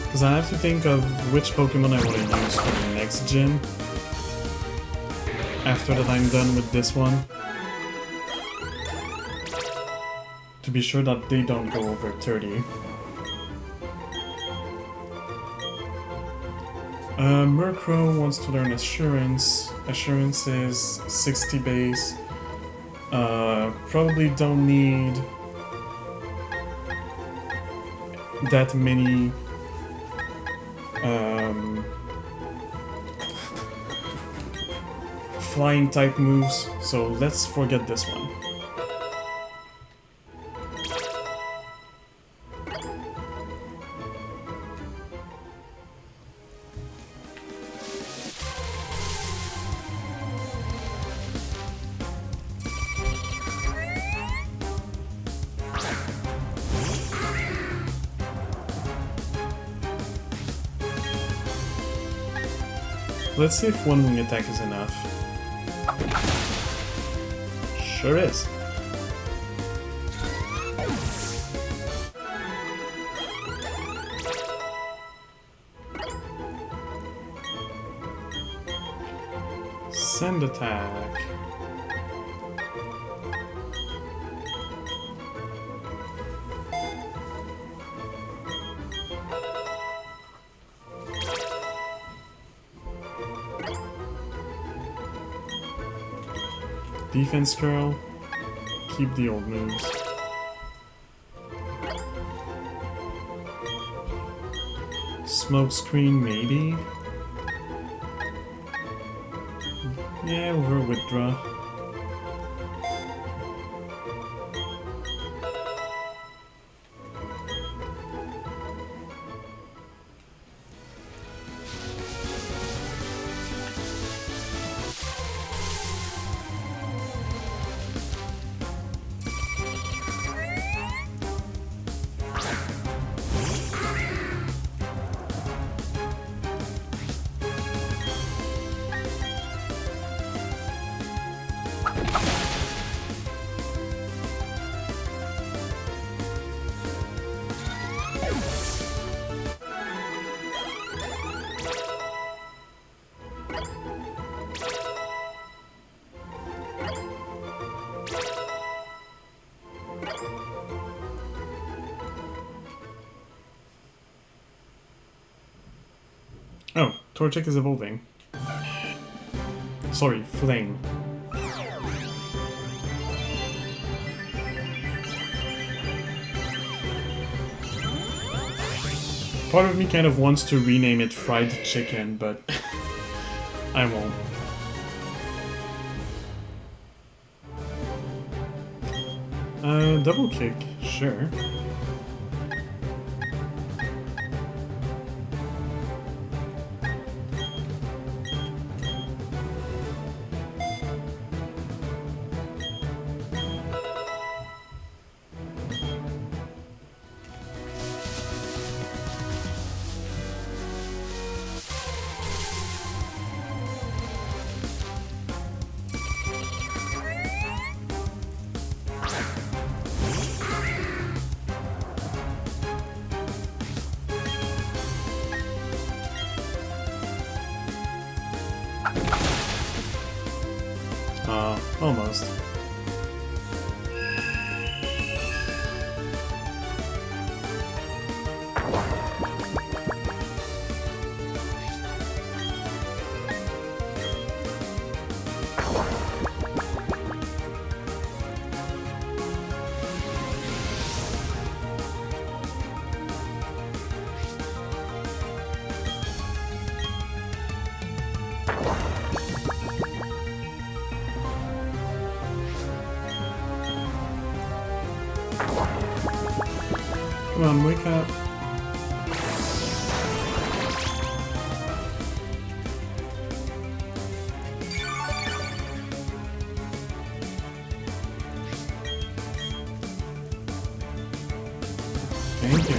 Because I have to think of which Pokemon I want to use for the next gym. After that I'm done with this one. To be sure that they don't go over 30. Murkrow wants to learn Assurance. Assurance is 60 base. Probably don't need that many flying type moves, so let's forget this one. Let's see if one wing attack is enough. Sure is. Send attack. Defense curl. Keep the old moves. Smoke screen, maybe? Yeah, over withdraw. Oh, Torchic is evolving. Sorry, Flame. Part of me kind of wants to rename it Fried Chicken, but I won't. Double kick, sure. Almost. Come on, wake up. Thank you.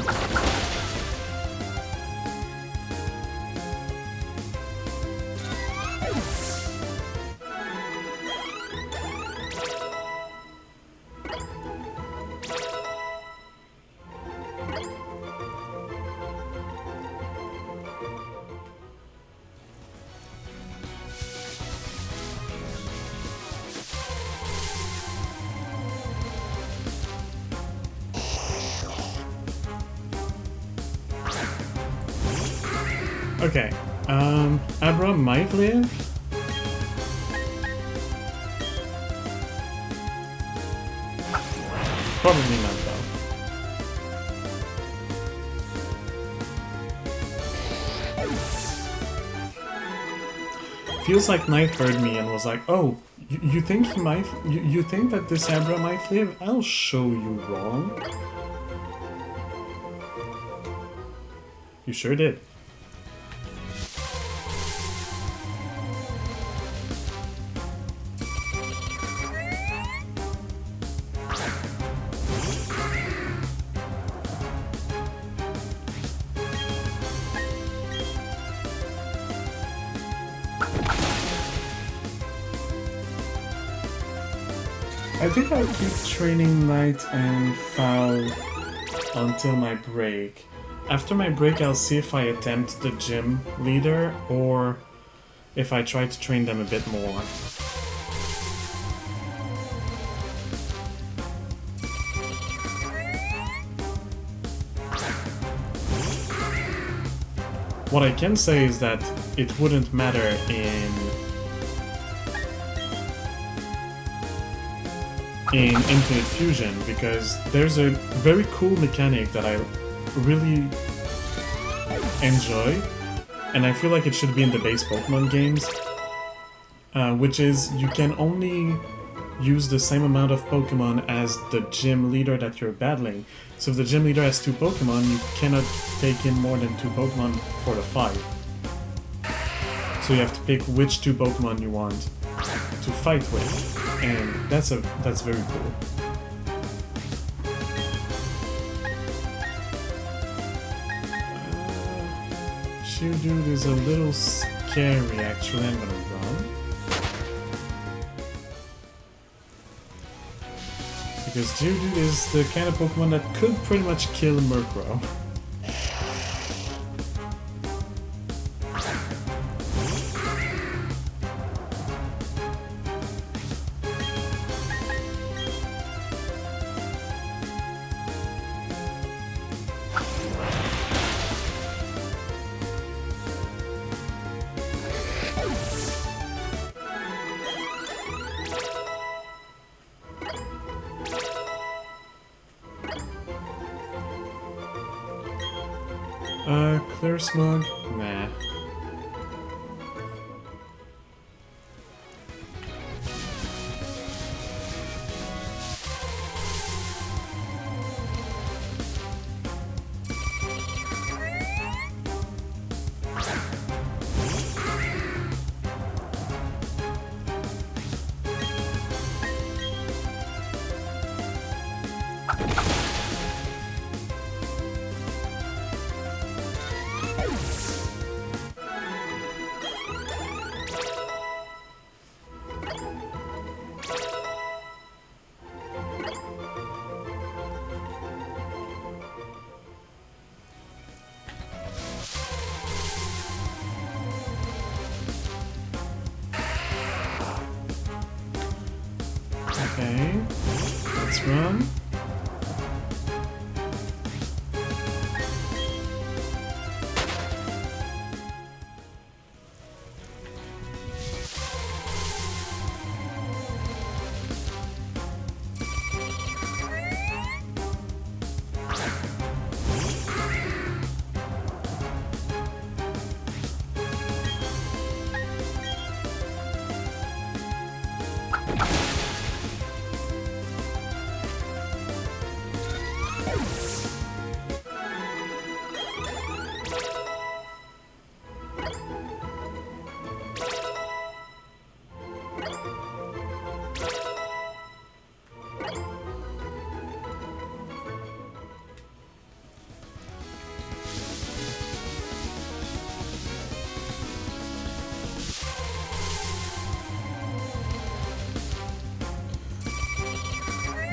Okay, Abra might live? Probably not, though. Feels like Knight heard me and was like, oh, you think he might, you think that this Abra might live? I'll show you wrong. You sure did. I think I'll keep training Knight and Foul until my break. After my break, I'll see if I attempt the gym leader or if I try to train them a bit more. What I can say is that it wouldn't matter in Infinite Fusion, because there's a very cool mechanic that I really enjoy, and I feel like it should be in the base Pokemon games, which is you can only use the same amount of Pokemon as the gym leader that you're battling. So if the gym leader has 2 Pokemon, you cannot take in more than 2 Pokemon for the fight. So you have to pick which 2 Pokemon you want to fight with. And that's very cool. Geodude is a little scary actually, I'm gonna run. Because Geodude is the kind of Pokemon that could pretty much kill Murkrow. Clear Smog? Nah. Okay, let's run.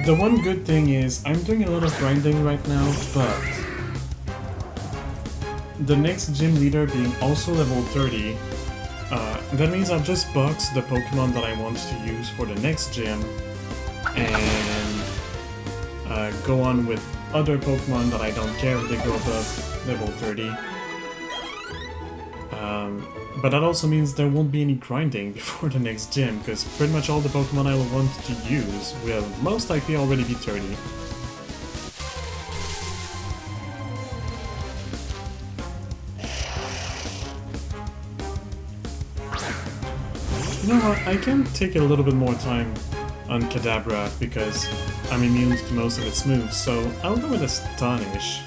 The one good thing is, I'm doing a lot of grinding right now, but the next gym leader being also level 30, that means I'll just box the Pokemon that I want to use for the next gym, and go on with other Pokemon that I don't care if they go above level 30. But that also means there won't be any grinding before the next gym, because pretty much all the Pokemon I will want to use will most likely already be 30. You know what, I can take a little bit more time on Kadabra because I'm immune to most of its moves, so I'll go with Astonish.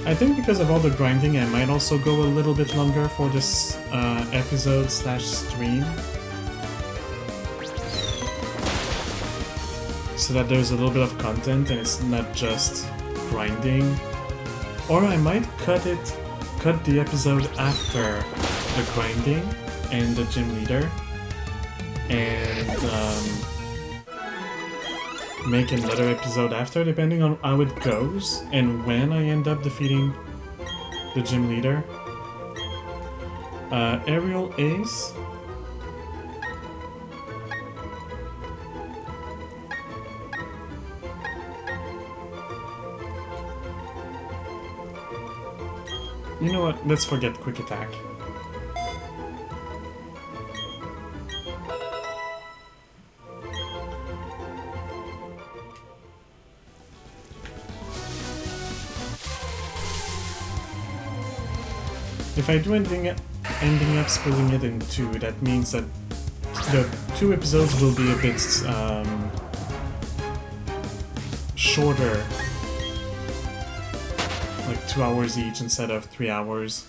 I think because of all the grinding, I might also go a little bit longer for this episode / stream. So that there's a little bit of content and it's not just grinding. Or I might cut it cut the episode after the grinding and the gym leader, and make another episode after, depending on how it goes and when I end up defeating the gym leader. Aerial Ace. You know what? Let's forget Quick Attack. If I do ending up splitting it in two, that means that the 2 episodes will be a bit shorter, like 2 hours each instead of 3 hours.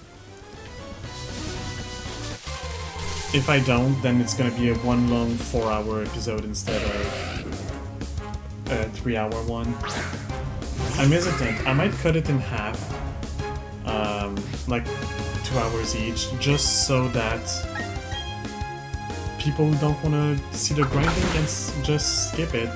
If I don't, then it's gonna be a one long 4-hour episode instead of a 3-hour one. I'm hesitant. I might cut it in half, like 2 hours each, just so that people who don't want to see the grinding can just skip it.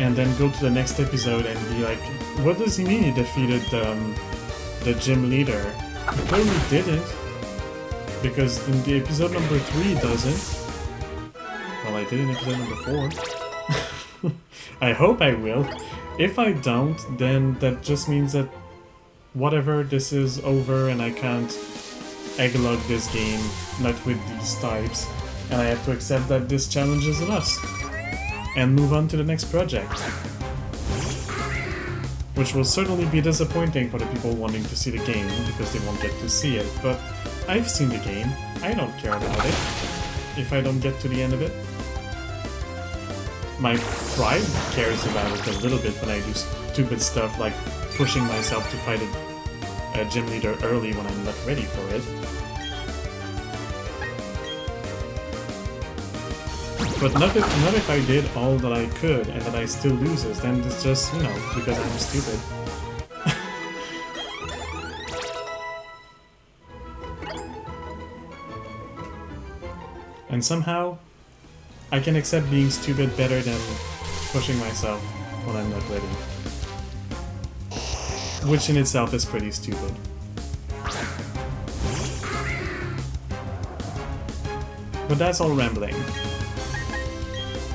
And then go to the next episode and be like, what does he mean he defeated the gym leader? He clearly didn't, because in the episode number 3 he doesn't. Well, I did in episode number 4. I hope I will. If I don't, then that just means that whatever, this is over and I can't egglocke this game, not with these types, and I have to accept that this challenge is a loss and move on to the next project. Which will certainly be disappointing for the people wanting to see the game, because they won't get to see it, but I've seen the game, I don't care about it if I don't get to the end of it. My pride cares about it a little bit when I do stupid stuff like pushing myself to fight a gym leader early when I'm not ready for it. But not if I did all that I could and that I still loses, then it's just, you know, because I'm stupid. And somehow, I can accept being stupid better than pushing myself when I'm not ready. Which in itself is pretty stupid. But that's all rambling.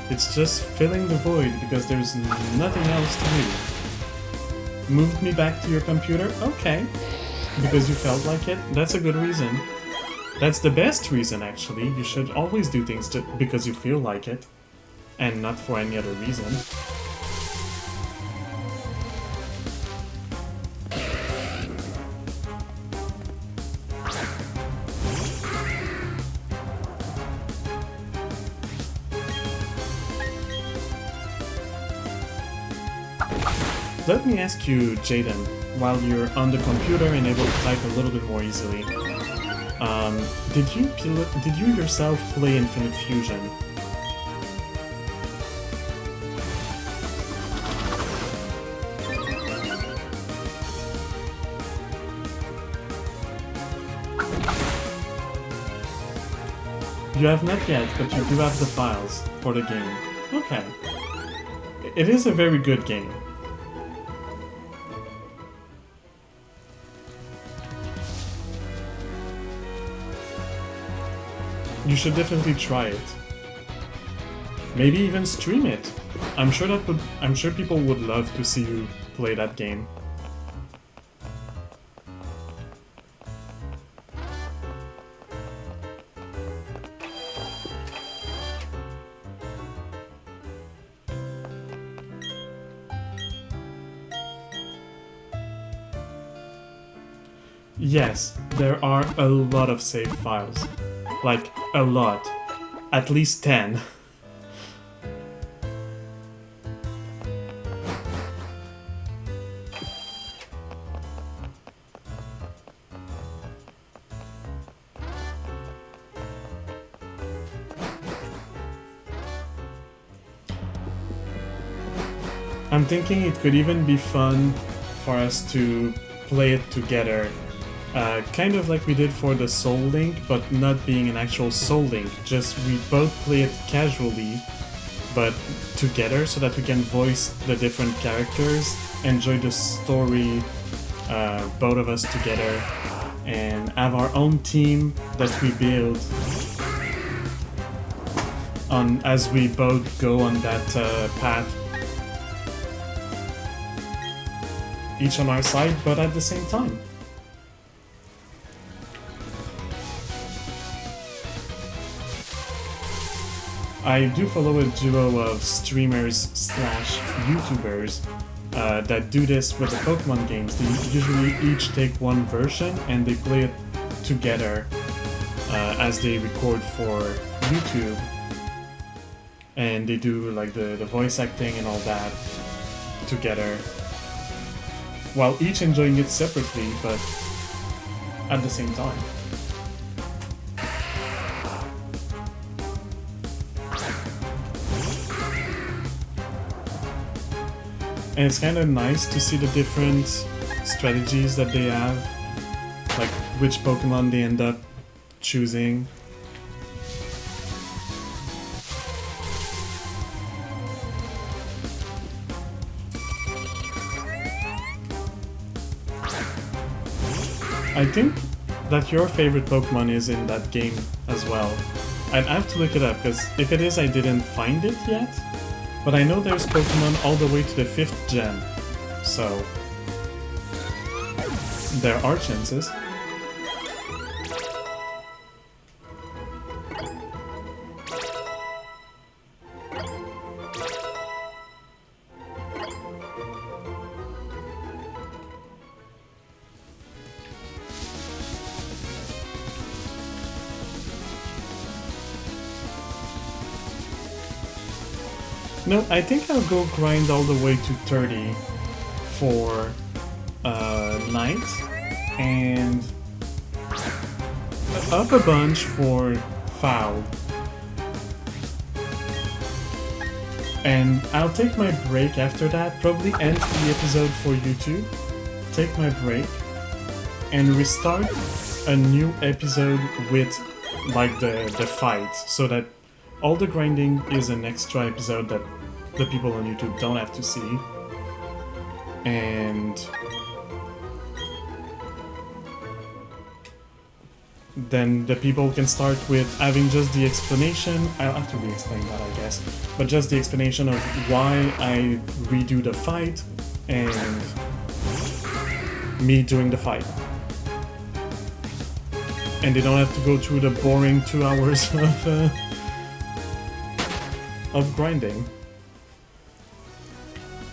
It's just filling the void because there's nothing else to do. Moved me back to your computer? Okay. Because you felt like it? That's a good reason. That's the best reason, actually. You should always do things just because you feel like it, and not for any other reason. Let me ask you, Jaden, while you're on the computer and able to type a little bit more easily, did you yourself play Infinite Fusion? You have not yet, but you do have the files for the game. Okay. It is a very good game. You should definitely try it. Maybe even stream it. I'm sure people would love to see you play that game. Yes, there are a lot of save files. Like, a lot. At least 10. I'm thinking it could even be fun for us to play it together. Kind of like we did for the Soul Link, but not being an actual Soul Link. Just we both play it casually, but together, so that we can voice the different characters, enjoy the story, both of us together, and have our own team that we build on as we both go on that path, each on our side, but at the same time. I do follow a duo of streamers slash YouTubers that do this with the Pokemon games. They usually each take one version and they play it together as they record for YouTube. And they do like the voice acting and all that together, while each enjoying it separately, but at the same time. And it's kind of nice to see the different strategies that they have, like which Pokemon they end up choosing. I think that your favorite Pokemon is in that game as well. I'd have to look it up, because if it is, I didn't find it yet. But I know there's Pokemon all the way to the 5th gen, so there are chances. No, I think I'll go grind all the way to 30 for Night, and up a bunch for Foul. And I'll take my break after that, probably end the episode for YouTube, take my break, and restart a new episode with like the fight, so that all the grinding is an extra episode that the people on YouTube don't have to see. And then the people can start with having just the explanation. I'll have to re-explain that, I guess. But just the explanation of why I redo the fight and me doing the fight. And they don't have to go through the boring 2 hours of grinding.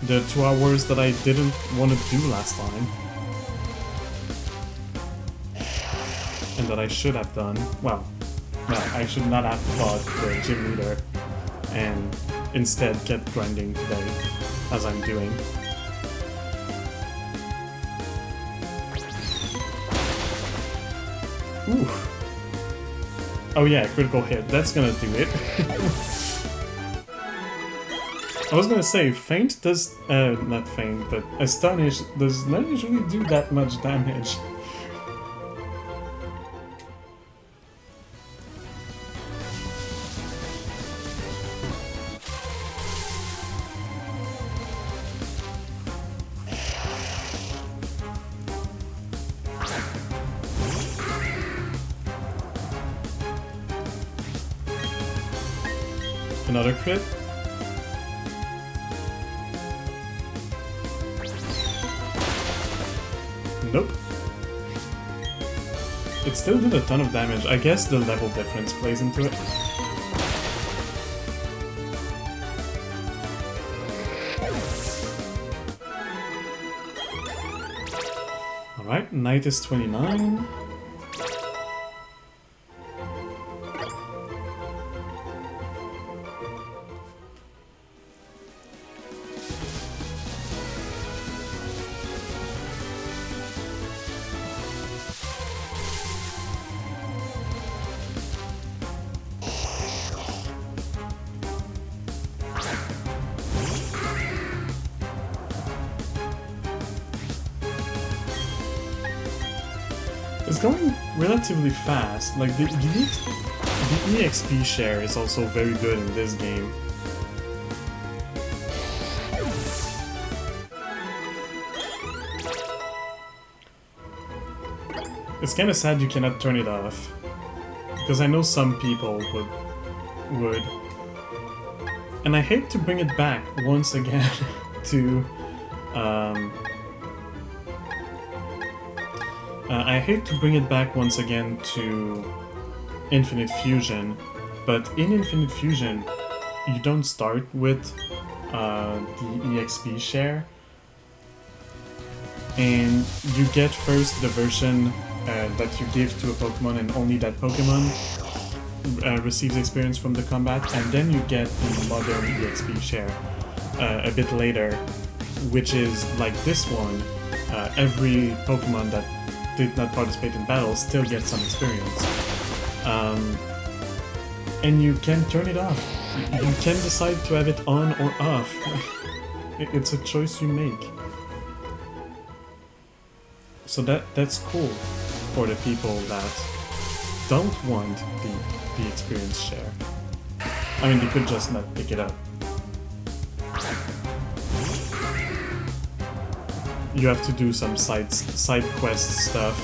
The 2 hours that I didn't want to do last time. And that I should have done. Well, no, I should not have fought the gym leader and instead kept grinding today, as I'm doing. Ooh. Oh yeah, critical hit. That's gonna do it. I was gonna say, Feint does, not Feint, but Astonish does not usually do that much damage. Another crit? Nope. It still did a ton of damage. I guess the level difference plays into it. Alright, Night is 29. It's going relatively fast. Like the EXP share is also very good in this game. It's kind of sad you cannot turn it off, because I know some people would. And I hate to bring it back once again to I hate to bring it back once again to Infinite Fusion, but in Infinite Fusion you don't start with the EXP share, and you get first the version that you give to a Pokemon, and only that Pokemon receives experience from the combat, and then you get the modern EXP share a bit later, which is like this one. Every Pokemon that did not participate in battle still gets some experience. And you can turn it off. You can decide to have it on or off. It's a choice you make. So that's cool for the people that don't want the experience share. I mean, they could just not pick it up. You have to do some side quest stuff.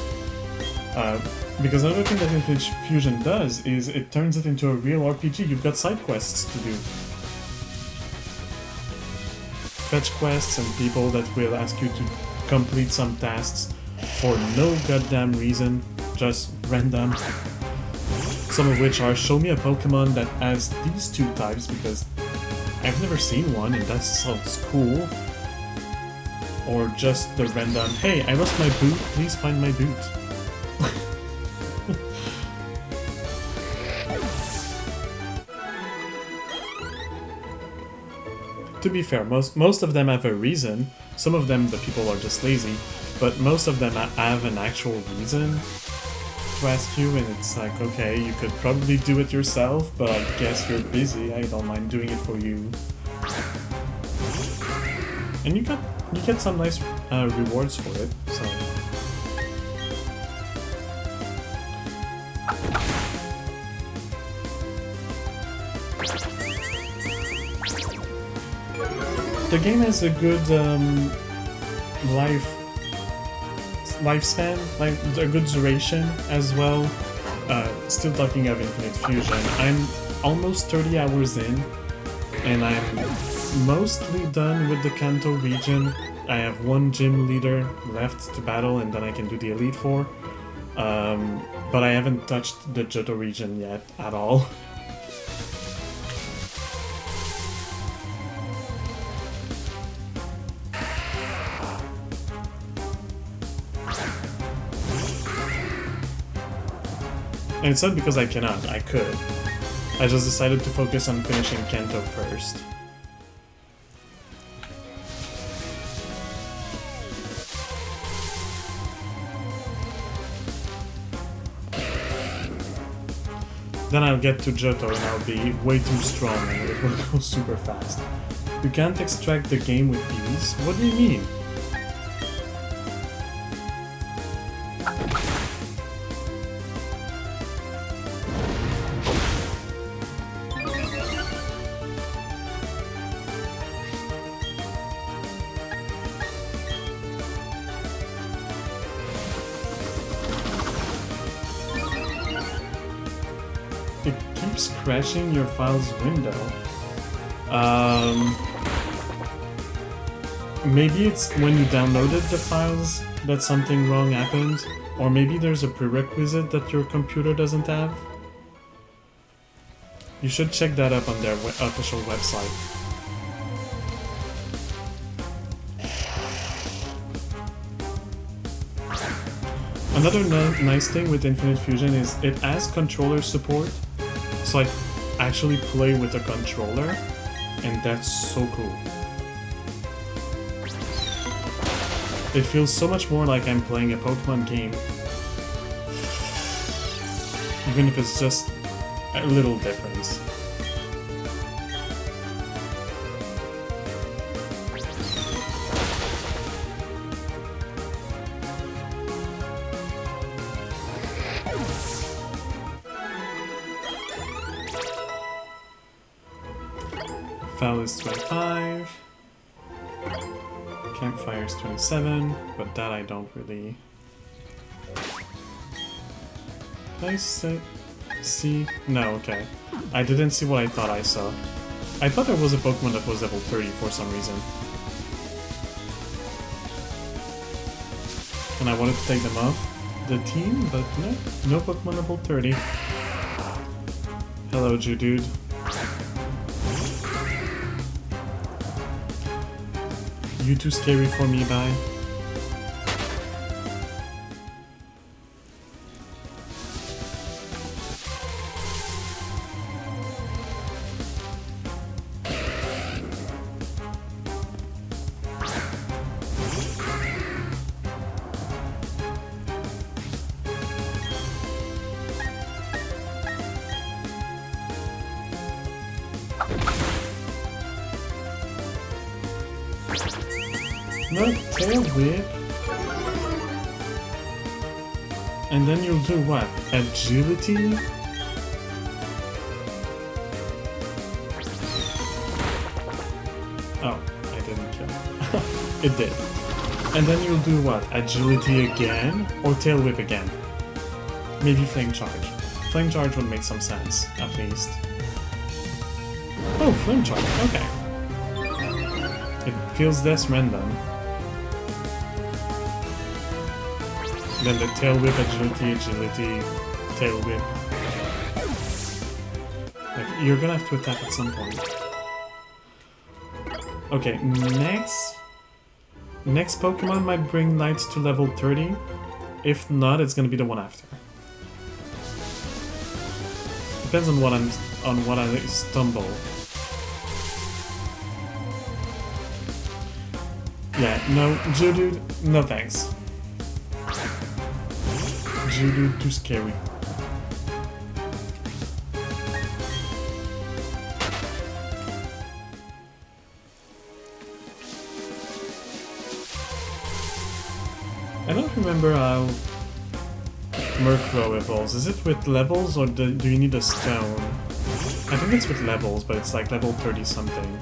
Because another thing that Infinite Fusion does is it turns it into a real RPG. You've got side quests to do. Fetch quests and people that will ask you to complete some tasks for no goddamn reason, just random. Some of which are, show me a Pokemon that has these two types, because I've never seen one and that sounds cool. Or just the random, hey, I lost my boot, please find my boot. To be fair, most of them have a reason. Some of them, the people are just lazy, but most of them have an actual reason to ask you, and it's like, okay, you could probably do it yourself, but I guess you're busy, I don't mind doing it for you. And you get some nice rewards for it, so... The game has a good lifespan, like a good duration as well. Still talking of Infinite Fusion, I'm almost 30 hours in, and I'm mostly done with the Kanto region. I have one gym leader left to battle, and then I can do the Elite Four. But I haven't touched the Johto region yet at all. And it's not because I cannot, I could. I just decided to focus on finishing Kanto first. Then I'll get to Johto and I'll be way too strong and it will go super fast. You can't extract the game with ease? What do you mean? Crashing your file's window. Maybe it's when you downloaded the files that something wrong happened, or maybe there's a prerequisite that your computer doesn't have. You should check that up on their official website. Another nice thing with Infinite Fusion is it has controller support. So I actually play with a controller, and that's so cool. It feels so much more like I'm playing a Pokemon game, even if it's just a little difference. Foul is 25. Campfire is 27, but that I don't really... Did I see? No, okay. I didn't see what I thought I saw. I thought there was a Pokemon that was level 30 for some reason. And I wanted to take them off the team, but no Pokemon level 30. Hello, Geodude. You too scary for me, bye. No, tail whip. And then you'll do what? Agility? Oh, I didn't kill. It did. And then you'll do what? Agility again? Or tail whip again? Maybe flame charge. Flame charge would make some sense, at least. Oh, flame charge, okay. It feels less random. Then the tail whip, agility, tail whip. Like, you're gonna have to attack at some point. Okay, next Pokemon might bring Knight to level 30. If not, it's gonna be the one after. Depends on what I stumble. Yeah, no, Geodude, no thanks. Geodude, too scary. I don't remember how Murkrow evolves. Is it with levels or do you need a stone? I think it's with levels, but it's like level 30 something.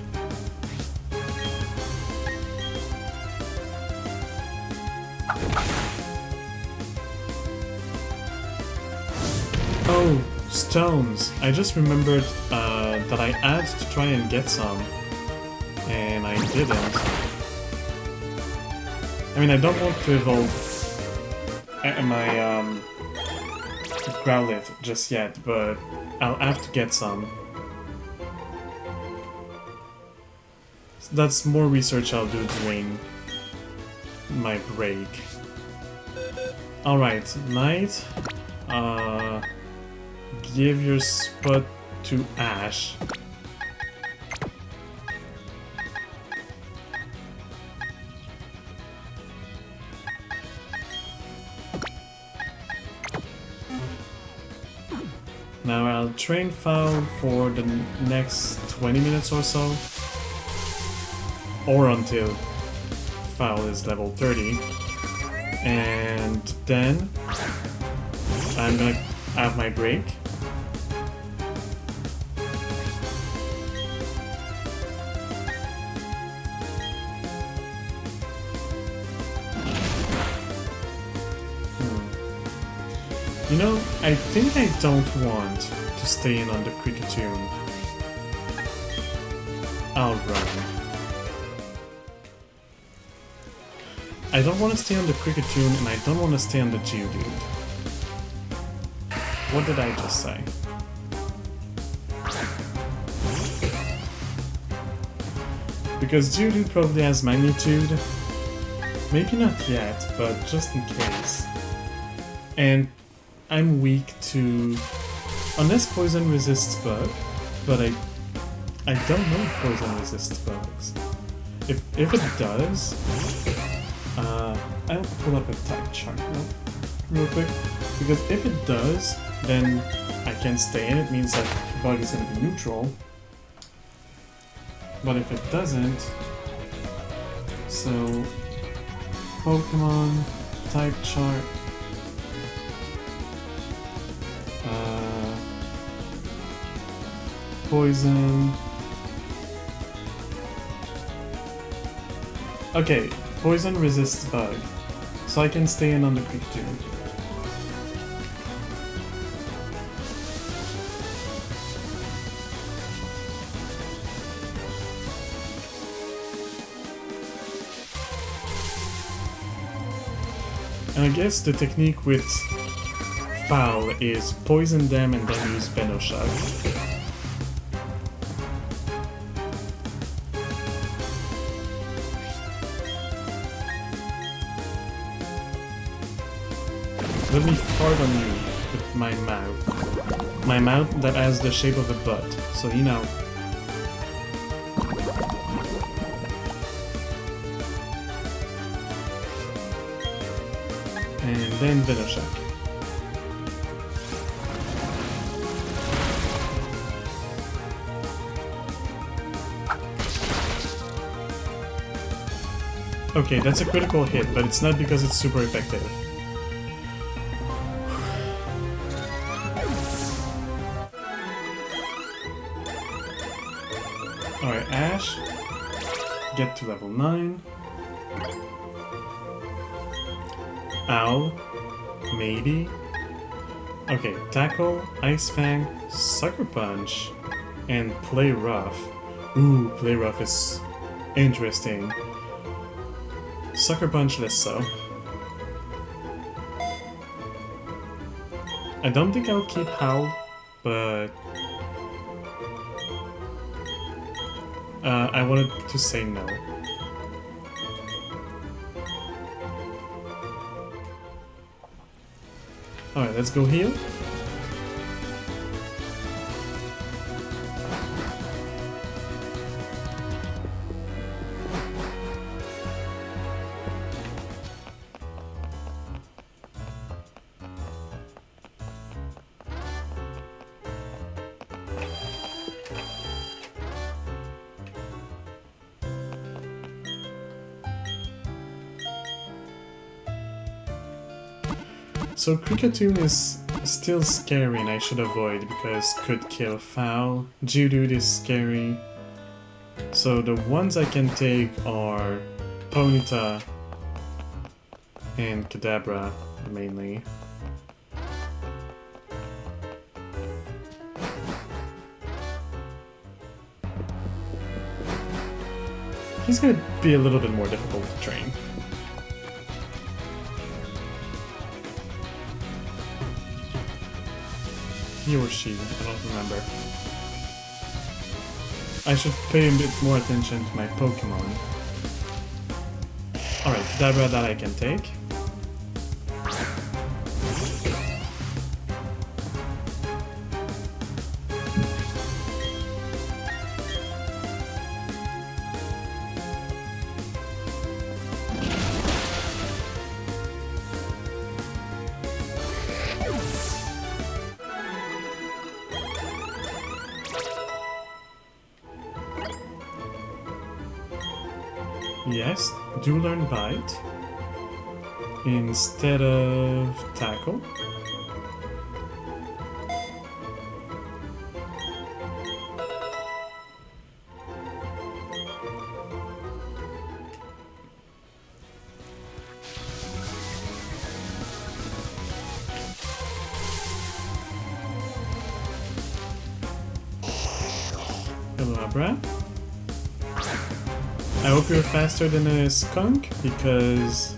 Oh, stones. I just remembered that I had to try and get some, and I didn't. I mean, I don't want to evolve my Growlithe just yet, but I'll have to get some. That's more research I'll do during my break. Alright, Knight. Give your spot to Ash. Now I'll train Foul for the next 20 minutes or so. Or until Foul is level 30. And then I'm gonna have my break. You know, I think I don't want to stay in on the Kricketune. I'll run. I don't want to stay on the Kricketune and I don't want to stay on the Geodude. What did I just say? Because Geodude probably has magnitude. Maybe not yet, but just in case. And I'm weak to... Unless poison resists bug, but I don't know if poison resists bugs. If it does, I'll pull up a type chart real quick, because if it does, then I can stay in. It means that bug is going to be neutral. But if it doesn't, so Pokemon type chart. Poison. Okay, poison resists bug, so I can stay in on the quick tune. And I guess the technique with Foul is poison them and then use Venoshock. Let me fart on you with my mouth. My mouth that has the shape of a butt, so you know. And then Venoshock. Okay, that's a critical hit, but it's not because it's super effective. Alright, Ash. Get to level 9. Owl. Maybe. Okay, Tackle, Ice Fang, Sucker Punch, and Play Rough. Ooh, Play Rough is interesting. Sucker Punch less so. I don't think I'll keep Howl, but I wanted to say no. Alright, let's go heal. So Kricketune is still scary and I should avoid because could kill Foul. Geodude is scary. So the ones I can take are Ponyta and Kadabra mainly. He's gonna be a little bit more difficult to train. He or she, I don't remember. I should pay a bit more attention to my Pokemon. Alright, Kadabra that I can take. Yes, do learn Bite instead of Tackle. Hello, Abra. I hope you're faster than a skunk, because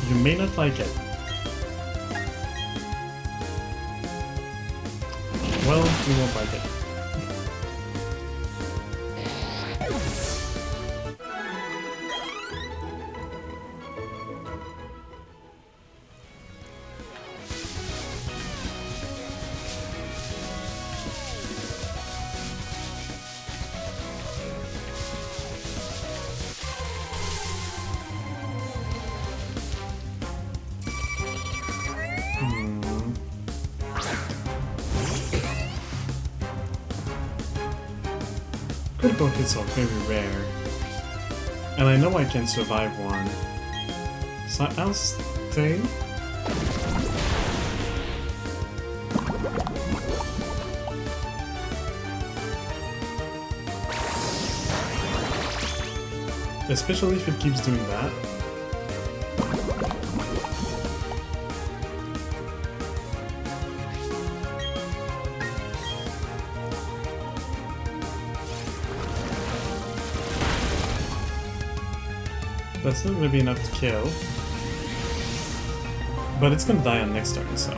you may not like it. Well, you won't like it. Critical hits are very rare, and I know I can survive one, so I'll stay. Especially if it keeps doing that. That's not gonna be enough to kill. But it's gonna die on next turn, so...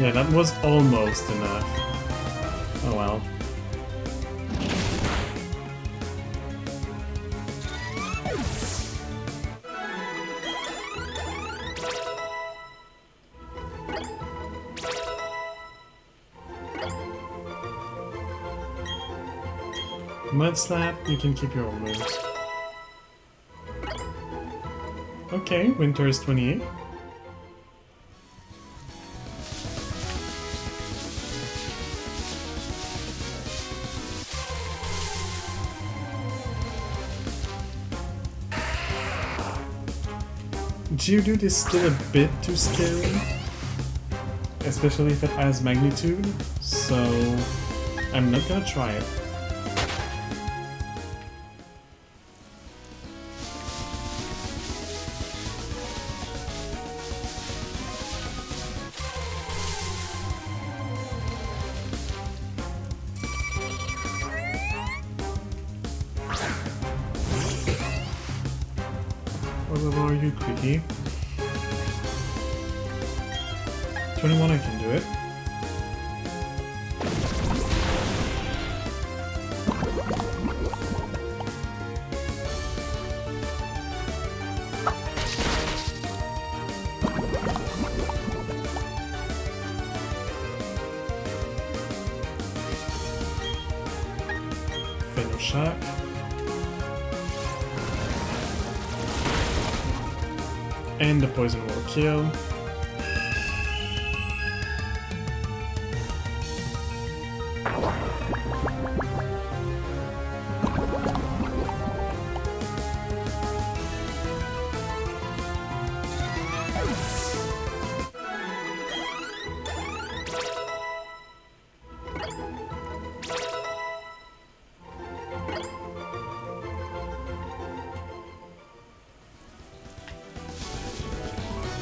Yeah, that was almost enough. Oh well. Mud Slap, you can keep your old moves. Okay, Winter is 28. Geodude is still a bit too scary, especially if it has magnitude, so I'm not gonna try it. What are you, Creaky? 21, I can do it. Finish Shock. And the poison will kill.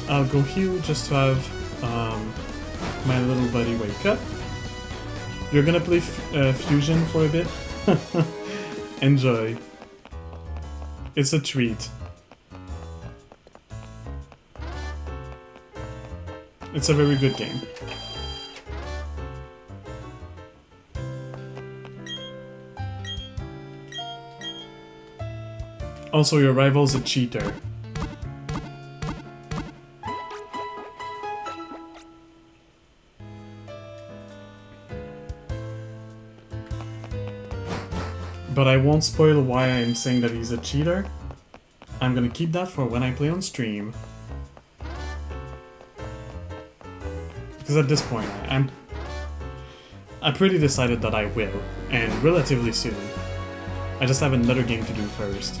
I'll go heal just to have my little buddy wake up. You're gonna play Fusion for a bit? Enjoy. It's a treat. It's a very good game. Also, your rival's a cheater. But I won't spoil why I'm saying that he's a cheater. I'm gonna keep that for when I play on stream. Because at this point, I'm pretty decided that I will, and relatively soon. I just have another game to do first.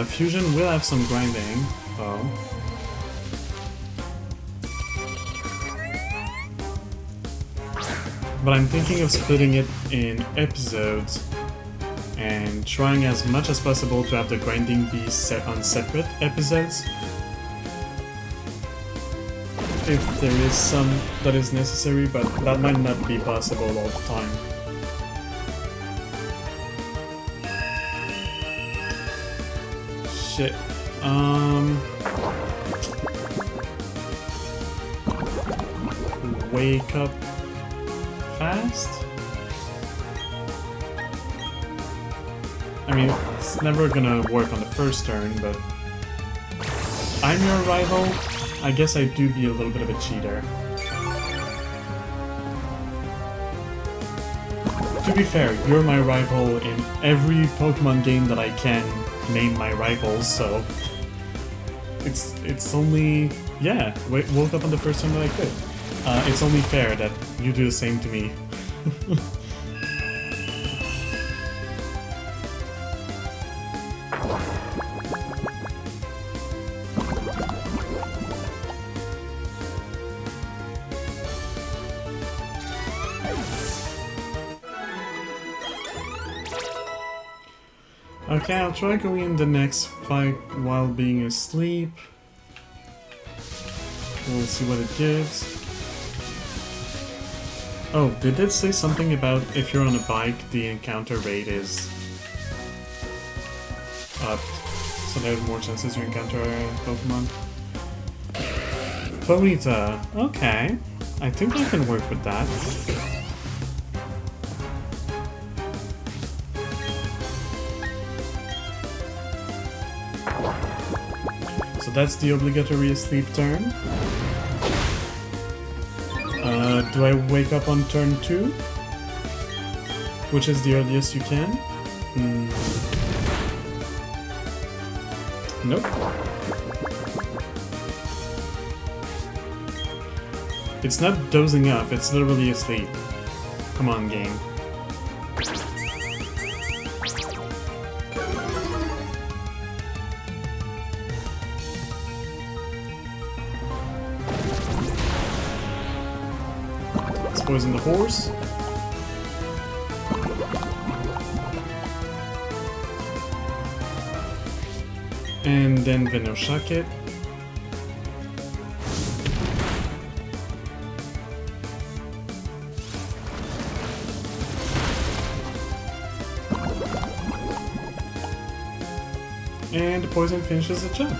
Fusion will have some grinding, though. But I'm thinking of splitting it in episodes and trying as much as possible to have the grinding be set on separate episodes. If there is some that is necessary, but that might not be possible all the time. Shit. Wake up fast? I mean, it's never gonna work on the first turn, but I'm your rival. I guess I do be a little bit of a cheater. To be fair, you're my rival in every Pokemon game that I can name my rivals, so it's only, yeah, woke up on the first time that I could. It's only fair that you do the same to me. Okay, I'll try going in the next fight while being asleep. We'll see what it gives. Oh, did it say something about if you're on a bike, the encounter rate is up? So there's more chances you encounter a Pokemon. Ponyta, okay. I think I can work with that. So that's the obligatory sleep turn. Do I wake up on turn 2? Which is the earliest you can? Nope. It's not dozing off, it's literally asleep. Come on, game. Let's poison the horse. And then Venoshock it. And the poison finishes the job.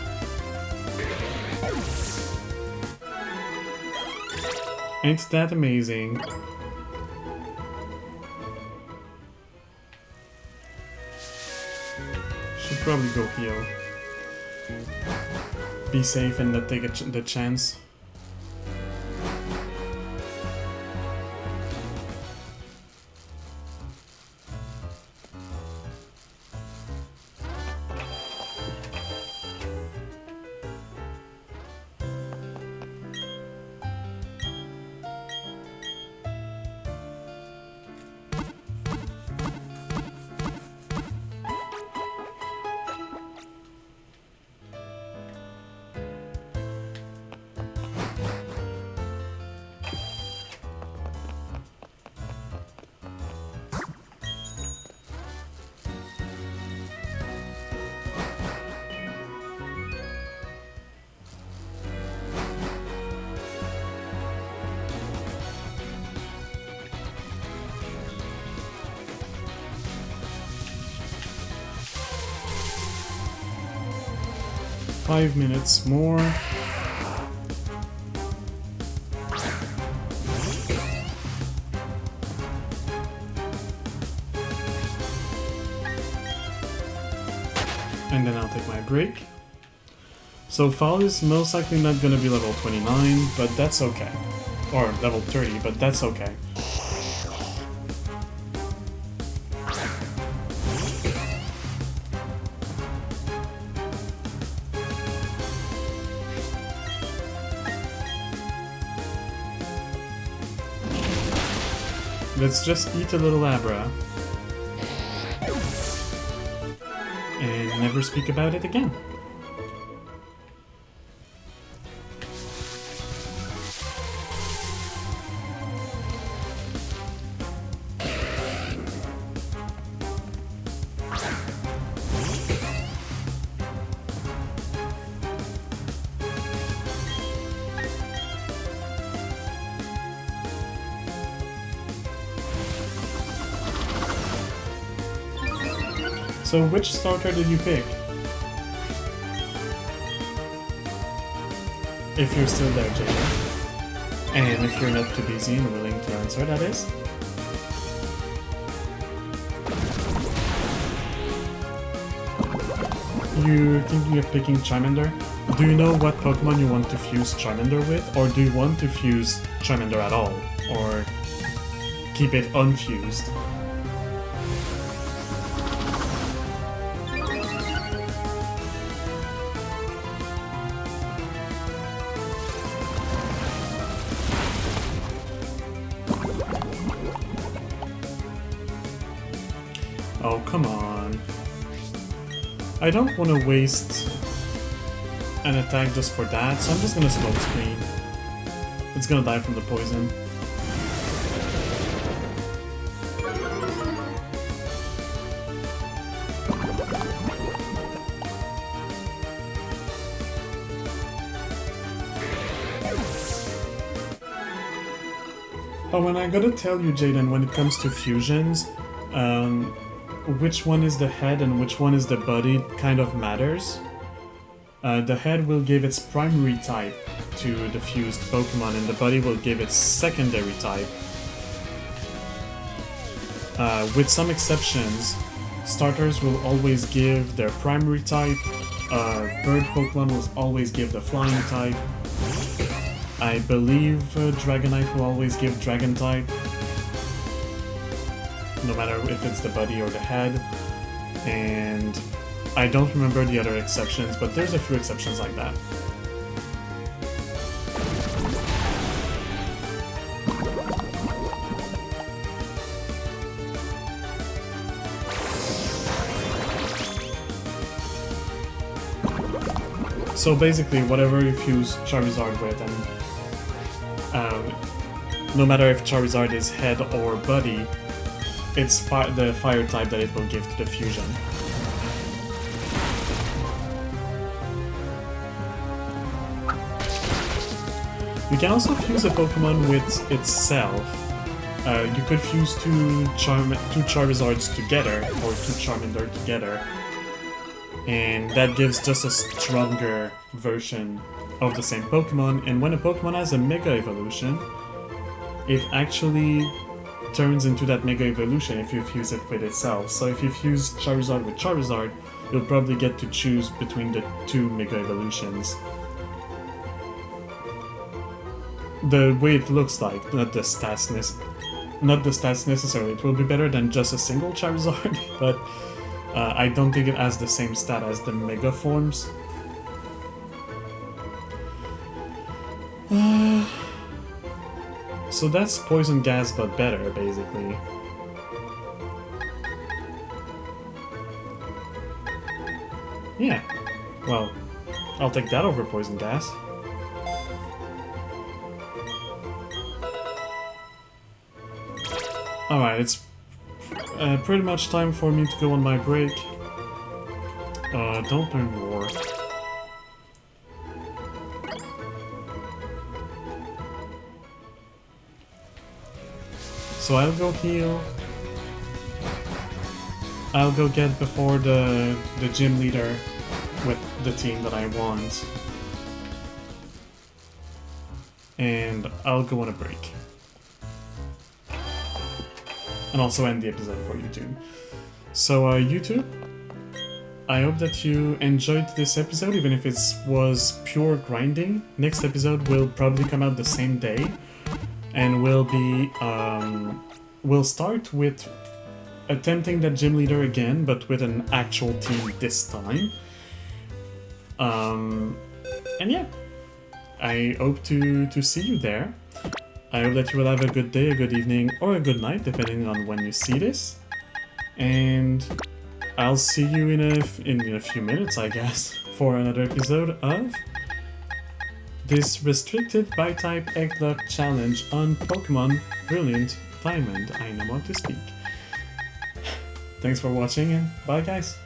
Ain't that amazing? Should probably go heal. Be safe and not take the chance. Five minutes more. And then I'll take my break. So Fall is most likely not gonna be level 29, but that's okay. Or level 30, but that's okay. Let's just eat a little Abra. And never speak about it again. So which starter did you pick? If you're still there, Jada. And if you're not too busy and willing to answer, that is. You're thinking of picking Charmander? Do you know what Pokemon you want to fuse Charmander with? Or do you want to fuse Charmander at all? Or keep it unfused? Oh, come on. I don't want to waste an attack just for that, so I'm just gonna smoke screen. It's gonna die from the poison. Oh, and I gotta tell you, Jaden, when it comes to fusions, which one is the head and which one is the body kind of matters. The head will give its primary type to the fused Pokemon, and the body will give its secondary type. With some exceptions, starters will always give their primary type, bird Pokemon will always give the flying type, I believe Dragonite will always give Dragon type, no matter if it's the body or the head, and I don't remember the other exceptions, but there's a few exceptions like that. So basically, whatever you fuse Charizard with, and no matter if Charizard is head or body, it's the fire type that it will give to the fusion. You can also fuse a Pokemon with itself. You could fuse two Charizards together, or two Charmander together, and that gives just a stronger version of the same Pokemon. And when a Pokemon has a Mega Evolution, it actually turns into that Mega Evolution if you fuse it with itself. So if you fuse Charizard with Charizard, you'll probably get to choose between the two Mega Evolutions. The way it looks like, not the stats necessarily. It will be better than just a single Charizard, but I don't think it has the same stat as the Mega forms. So that's Poison Gas, but better, basically. Yeah. Well, I'll take that over Poison Gas. Alright, it's pretty much time for me to go on my break. Don't learn more. So I'll go heal. I'll go get before the gym leader with the team that I want. And I'll go on a break. And also end the episode for YouTube. So YouTube, I hope that you enjoyed this episode, even if it was pure grinding. Next episode will probably come out the same day, and will be we'll start with attempting that gym leader again, but with an actual team this time. And yeah, I hope to see you there. I hope that you will have a good day, a good evening, or a good night, depending on when you see this. And I'll see you in a few minutes, I guess, for another episode of this restricted Bitype Egglocke challenge on Pokemon Brilliant Diamond. I know what to speak. Thanks for watching, and bye guys!